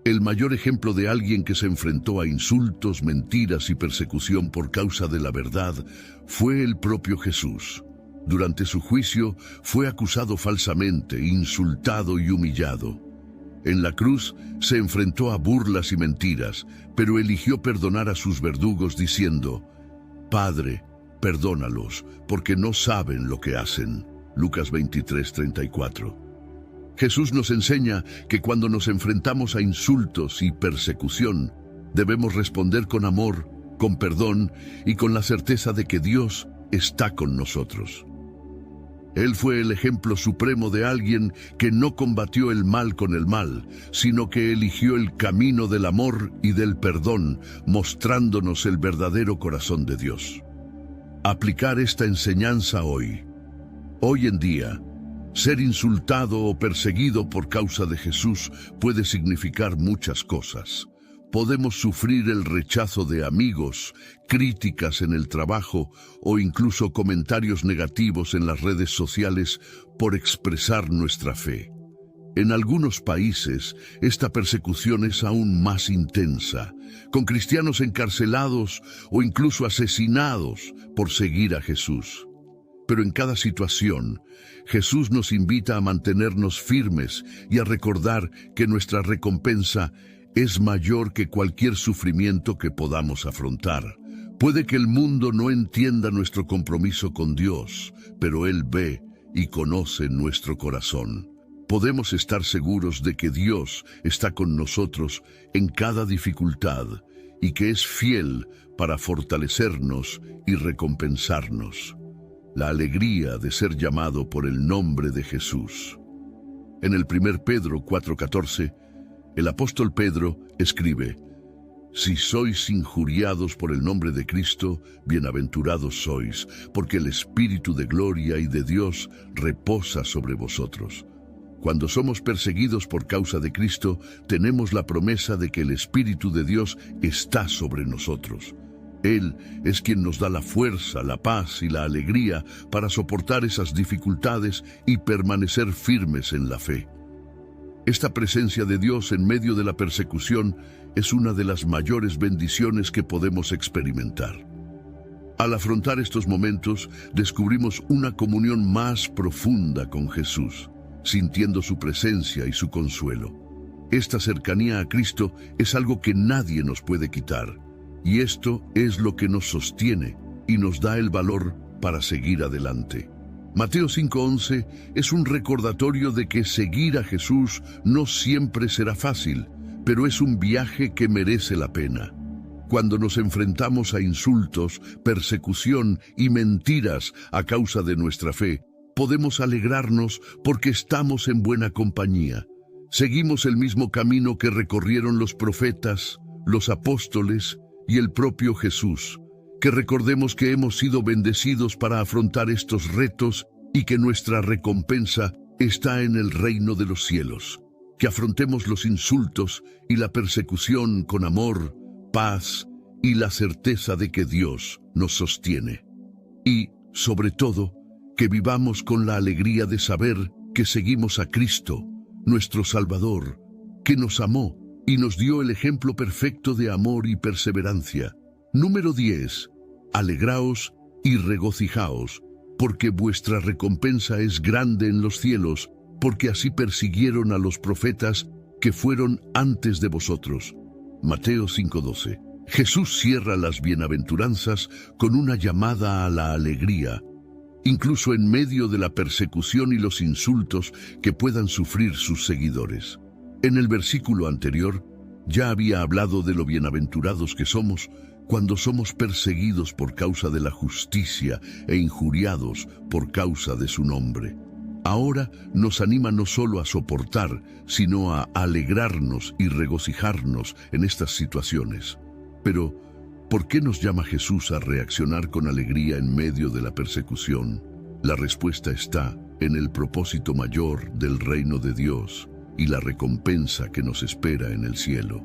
El mayor ejemplo de alguien que se enfrentó a insultos, mentiras y persecución por causa de la verdad fue el propio Jesús. Durante su juicio fue acusado falsamente, insultado y humillado. En la cruz se enfrentó a burlas y mentiras, pero eligió perdonar a sus verdugos diciendo: Padre, perdónalos, porque no saben lo que hacen. Lucas 23:34. Jesús nos enseña que cuando nos enfrentamos a insultos y persecución, debemos responder con amor, con perdón y con la certeza de que Dios está con nosotros. Él fue el ejemplo supremo de alguien que no combatió el mal con el mal, sino que eligió el camino del amor y del perdón, mostrándonos el verdadero corazón de Dios. Aplicar esta enseñanza hoy. Hoy en día, ser insultado o perseguido por causa de Jesús puede significar muchas cosas. Podemos sufrir el rechazo de amigos, críticas en el trabajo o incluso comentarios negativos en las redes sociales por expresar nuestra fe. En algunos países, esta persecución es aún más intensa, con cristianos encarcelados o incluso asesinados por seguir a Jesús. Pero en cada situación, Jesús nos invita a mantenernos firmes y a recordar que nuestra recompensa es mayor que cualquier sufrimiento que podamos afrontar. Puede que el mundo no entienda nuestro compromiso con Dios, pero Él ve y conoce nuestro corazón. Podemos estar seguros de que Dios está con nosotros en cada dificultad y que es fiel para fortalecernos y recompensarnos. La alegría de ser llamado por el nombre de Jesús. En el 1 Pedro 4:14, el apóstol Pedro escribe: Si sois injuriados por el nombre de Cristo, bienaventurados sois, porque el Espíritu de gloria y de Dios reposa sobre vosotros. Cuando somos perseguidos por causa de Cristo, tenemos la promesa de que el Espíritu de Dios está sobre nosotros. Él es quien nos da la fuerza, la paz y la alegría para soportar esas dificultades y permanecer firmes en la fe. Esta presencia de Dios en medio de la persecución es una de las mayores bendiciones que podemos experimentar. Al afrontar estos momentos, descubrimos una comunión más profunda con Jesús, sintiendo su presencia y su consuelo. Esta cercanía a Cristo es algo que nadie nos puede quitar, y esto es lo que nos sostiene y nos da el valor para seguir adelante. Mateo 5:11 es un recordatorio de que seguir a Jesús no siempre será fácil, pero es un viaje que merece la pena. Cuando nos enfrentamos a insultos, persecución y mentiras a causa de nuestra fe, podemos alegrarnos porque estamos en buena compañía. Seguimos el mismo camino que recorrieron los profetas, los apóstoles y el propio Jesús. Que recordemos que hemos sido bendecidos para afrontar estos retos y que nuestra recompensa está en el reino de los cielos. Que afrontemos los insultos y la persecución con amor, paz y la certeza de que Dios nos sostiene. Y, sobre todo, que vivamos con la alegría de saber que seguimos a Cristo, nuestro Salvador, que nos amó y nos dio el ejemplo perfecto de amor y perseverancia. Número 10. Alegraos y regocijaos, porque vuestra recompensa es grande en los cielos, porque así persiguieron a los profetas que fueron antes de vosotros. Mateo 5:12. Jesús cierra las bienaventuranzas con una llamada a la alegría, incluso en medio de la persecución y los insultos que puedan sufrir sus seguidores. En el versículo anterior, ya había hablado de lo bienaventurados que somos cuando somos perseguidos por causa de la justicia e injuriados por causa de su nombre. Ahora nos anima no solo a soportar, sino a alegrarnos y regocijarnos en estas situaciones. Pero, ¿por qué nos llama Jesús a reaccionar con alegría en medio de la persecución? La respuesta está en el propósito mayor del reino de Dios y la recompensa que nos espera en el cielo.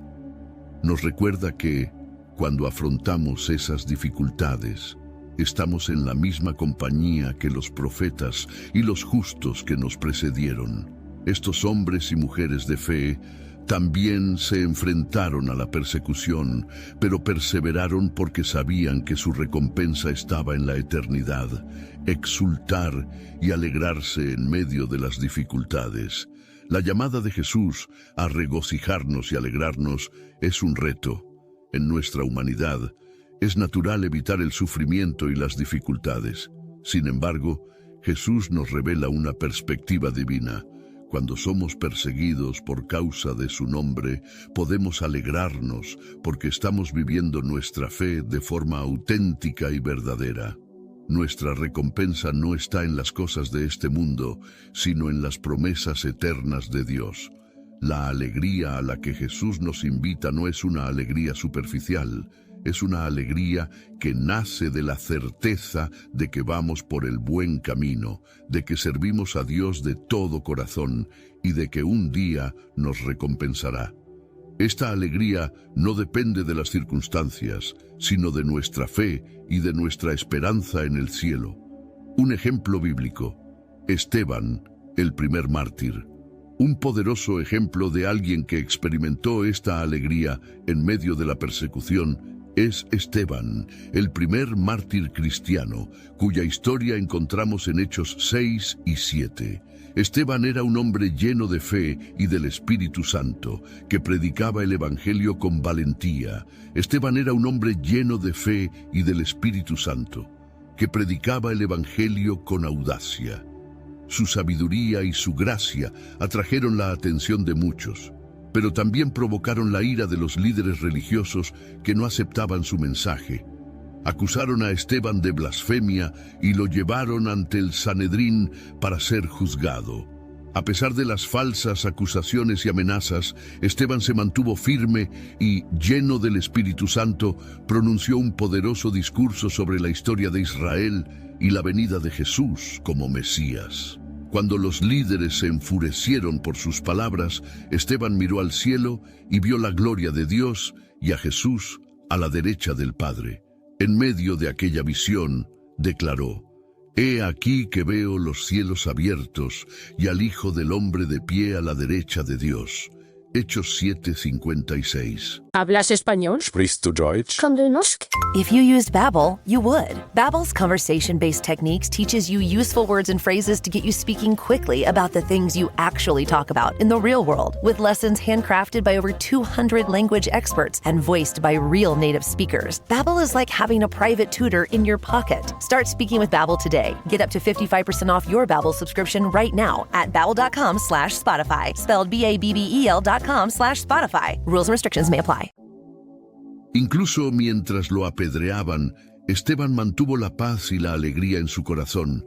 Nos recuerda que, cuando afrontamos esas dificultades, estamos en la misma compañía que los profetas y los justos que nos precedieron. Estos hombres y mujeres de fe también se enfrentaron a la persecución, pero perseveraron porque sabían que su recompensa estaba en la eternidad. Exultar y alegrarse en medio de las dificultades. La llamada de Jesús a regocijarnos y alegrarnos es un reto. En nuestra humanidad, es natural evitar el sufrimiento y las dificultades. Sin embargo, Jesús nos revela una perspectiva divina. Cuando somos perseguidos por causa de su nombre, podemos alegrarnos porque estamos viviendo nuestra fe de forma auténtica y verdadera. Nuestra recompensa no está en las cosas de este mundo, sino en las promesas eternas de Dios. La alegría a la que Jesús nos invita no es una alegría superficial, es una alegría que nace de la certeza de que vamos por el buen camino, de que servimos a Dios de todo corazón y de que un día nos recompensará. Esta alegría no depende de las circunstancias, sino de nuestra fe y de nuestra esperanza en el cielo. Un ejemplo bíblico: Esteban, el primer mártir. Un poderoso ejemplo de alguien que experimentó esta alegría en medio de la persecución es Esteban, el primer mártir cristiano, cuya historia encontramos en Hechos 6 y 7. Esteban era un hombre lleno de fe y del Espíritu Santo, que predicaba el Evangelio con valentía. Esteban era un hombre lleno de fe y del Espíritu Santo, que predicaba el Evangelio con audacia. Su sabiduría y su gracia atrajeron la atención de muchos, pero también provocaron la ira de los líderes religiosos que no aceptaban su mensaje. Acusaron a Esteban de blasfemia y lo llevaron ante el Sanedrín para ser juzgado. A pesar de las falsas acusaciones y amenazas, Esteban se mantuvo firme y, lleno del Espíritu Santo, pronunció un poderoso discurso sobre la historia de Israel y la venida de Jesús como Mesías. Cuando los líderes se enfurecieron por sus palabras, Esteban miró al cielo y vio la gloria de Dios y a Jesús a la derecha del Padre. En medio de aquella visión, declaró: «He aquí que veo los cielos abiertos y al Hijo del Hombre de pie a la derecha de Dios». Hechos 7:56. ¿Hablas español? Sprichst du Deutsch? If you used Babbel, you would. Babbel's conversation-based techniques teaches you useful words and phrases to get you speaking quickly about the things you actually talk about in the real world, with lessons handcrafted by over 200 language experts and voiced by real native speakers. Babbel is like having a private tutor in your pocket. Start speaking with Babbel today. Get up to 55% off your Babbel subscription right now at babbel.com/Spotify, spelled BABBEL.com/Spotify. Rules and restrictions may apply. Incluso mientras lo apedreaban, Esteban mantuvo la paz y la alegría en su corazón,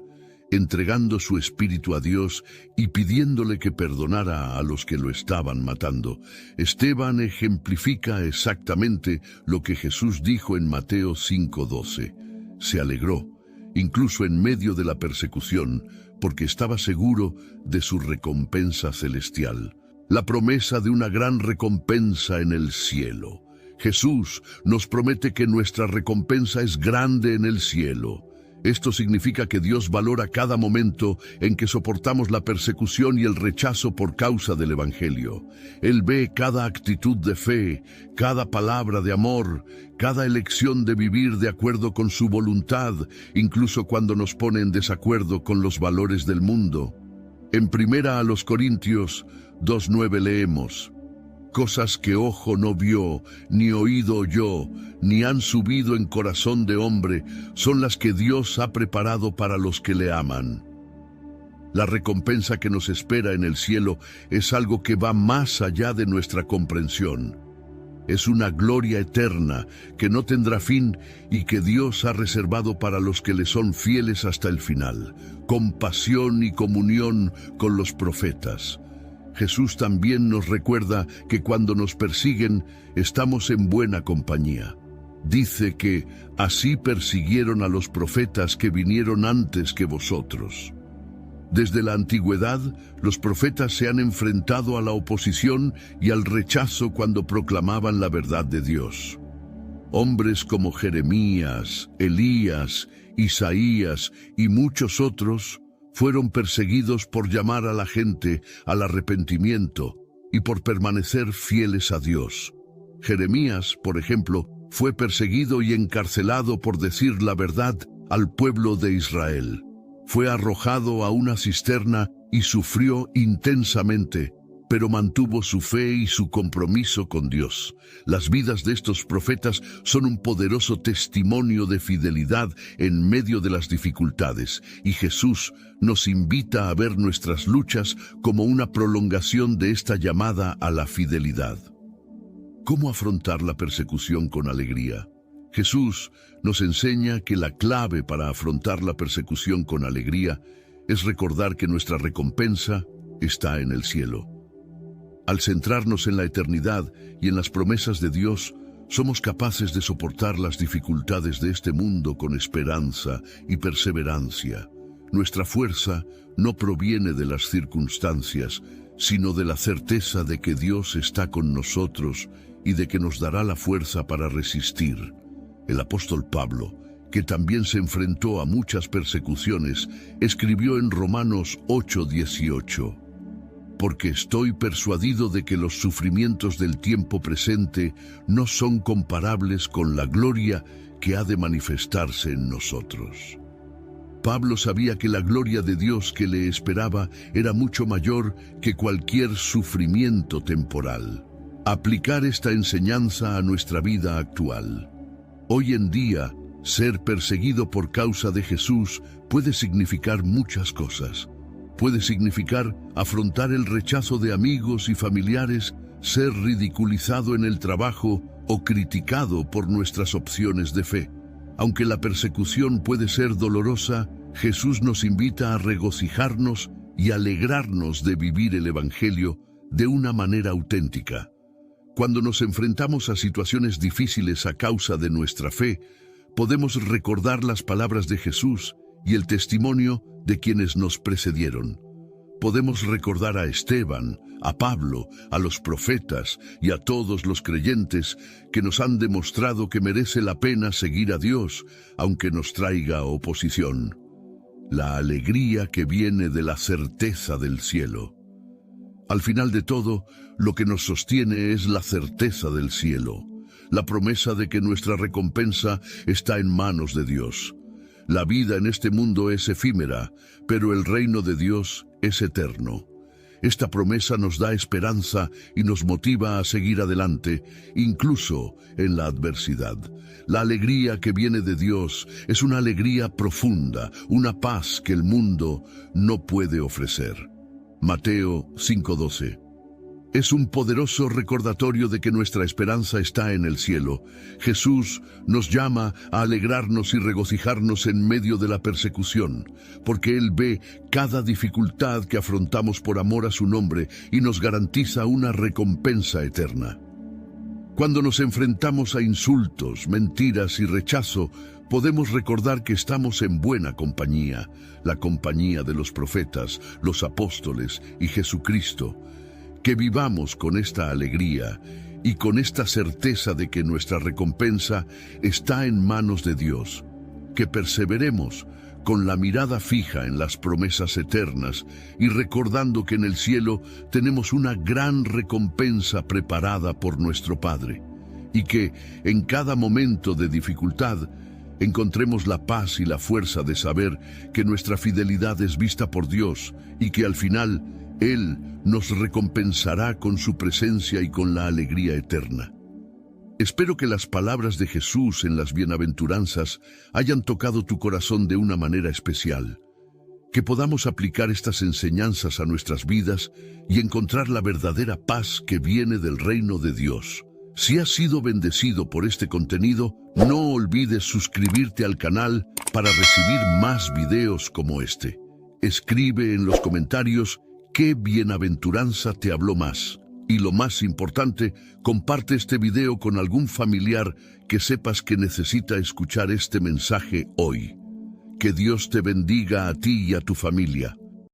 entregando su espíritu a Dios y pidiéndole que perdonara a los que lo estaban matando. Esteban ejemplifica exactamente lo que Jesús dijo en Mateo 5:12. Se alegró, incluso en medio de la persecución, porque estaba seguro de su recompensa celestial. La promesa de una gran recompensa en el cielo. Jesús nos promete que nuestra recompensa es grande en el cielo. Esto significa que Dios valora cada momento en que soportamos la persecución y el rechazo por causa del Evangelio. Él ve cada actitud de fe, cada palabra de amor, cada elección de vivir de acuerdo con su voluntad, incluso cuando nos pone en desacuerdo con los valores del mundo. En 1 Corintios 2:9 leemos: «Cosas que ojo no vio, ni oído oyó, ni han subido en corazón de hombre, son las que Dios ha preparado para los que le aman». La recompensa que nos espera en el cielo es algo que va más allá de nuestra comprensión. Es una gloria eterna que no tendrá fin y que Dios ha reservado para los que le son fieles hasta el final, compasión y comunión con los profetas. Jesús también nos recuerda que cuando nos persiguen, estamos en buena compañía. Dice que así persiguieron a los profetas que vinieron antes que vosotros. Desde la antigüedad, los profetas se han enfrentado a la oposición y al rechazo cuando proclamaban la verdad de Dios. Hombres como Jeremías, Elías, Isaías y muchos otros fueron perseguidos por llamar a la gente al arrepentimiento y por permanecer fieles a Dios. Jeremías, por ejemplo, fue perseguido y encarcelado por decir la verdad al pueblo de Israel. Fue arrojado a una cisterna y sufrió intensamente, pero mantuvo su fe y su compromiso con Dios. Las vidas de estos profetas son un poderoso testimonio de fidelidad en medio de las dificultades, y Jesús nos invita a ver nuestras luchas como una prolongación de esta llamada a la fidelidad. ¿Cómo afrontar la persecución con alegría? Jesús nos enseña que la clave para afrontar la persecución con alegría es recordar que nuestra recompensa está en el cielo. Al centrarnos en la eternidad y en las promesas de Dios, somos capaces de soportar las dificultades de este mundo con esperanza y perseverancia. Nuestra fuerza no proviene de las circunstancias, sino de la certeza de que Dios está con nosotros y de que nos dará la fuerza para resistir. El apóstol Pablo, que también se enfrentó a muchas persecuciones, escribió en Romanos 8:18: «Porque estoy persuadido de que los sufrimientos del tiempo presente no son comparables con la gloria que ha de manifestarse en nosotros». Pablo sabía que la gloria de Dios que le esperaba era mucho mayor que cualquier sufrimiento temporal. Aplicar esta enseñanza a nuestra vida actual. Hoy en día, ser perseguido por causa de Jesús puede significar muchas cosas. Puede significar afrontar el rechazo de amigos y familiares, ser ridiculizado en el trabajo o criticado por nuestras opciones de fe. Aunque la persecución puede ser dolorosa, Jesús nos invita a regocijarnos y alegrarnos de vivir el Evangelio de una manera auténtica. Cuando nos enfrentamos a situaciones difíciles a causa de nuestra fe, podemos recordar las palabras de Jesús y el testimonio de quienes nos precedieron. Podemos recordar a Esteban, a Pablo, a los profetas y a todos los creyentes que nos han demostrado que merece la pena seguir a Dios, aunque nos traiga oposición. La alegría que viene de la certeza del cielo. Al final de todo, lo que nos sostiene es la certeza del cielo, la promesa de que nuestra recompensa está en manos de Dios. La vida en este mundo es efímera, pero el reino de Dios es eterno. Esta promesa nos da esperanza y nos motiva a seguir adelante, incluso en la adversidad. La alegría que viene de Dios es una alegría profunda, una paz que el mundo no puede ofrecer. Mateo 5:12. Es un poderoso recordatorio de que nuestra esperanza está en el cielo. Jesús nos llama a alegrarnos y regocijarnos en medio de la persecución, porque Él ve cada dificultad que afrontamos por amor a su nombre y nos garantiza una recompensa eterna. Cuando nos enfrentamos a insultos, mentiras y rechazo, podemos recordar que estamos en buena compañía, la compañía de los profetas, los apóstoles y Jesucristo. Que vivamos con esta alegría y con esta certeza de que nuestra recompensa está en manos de Dios. Que perseveremos con la mirada fija en las promesas eternas y recordando que en el cielo tenemos una gran recompensa preparada por nuestro Padre. Y que en cada momento de dificultad encontremos la paz y la fuerza de saber que nuestra fidelidad es vista por Dios y que al final Él nos recompensará con su presencia y con la alegría eterna. Espero que las palabras de Jesús en las bienaventuranzas hayan tocado tu corazón de una manera especial. Que podamos aplicar estas enseñanzas a nuestras vidas y encontrar la verdadera paz que viene del reino de Dios. Si has sido bendecido por este contenido, no olvides suscribirte al canal para recibir más videos como este. Escribe en los comentarios qué bienaventuranza te habló más. Y lo más importante, comparte este video con algún familiar que sepas que necesita escuchar este mensaje hoy. Que Dios te bendiga a ti y a tu familia.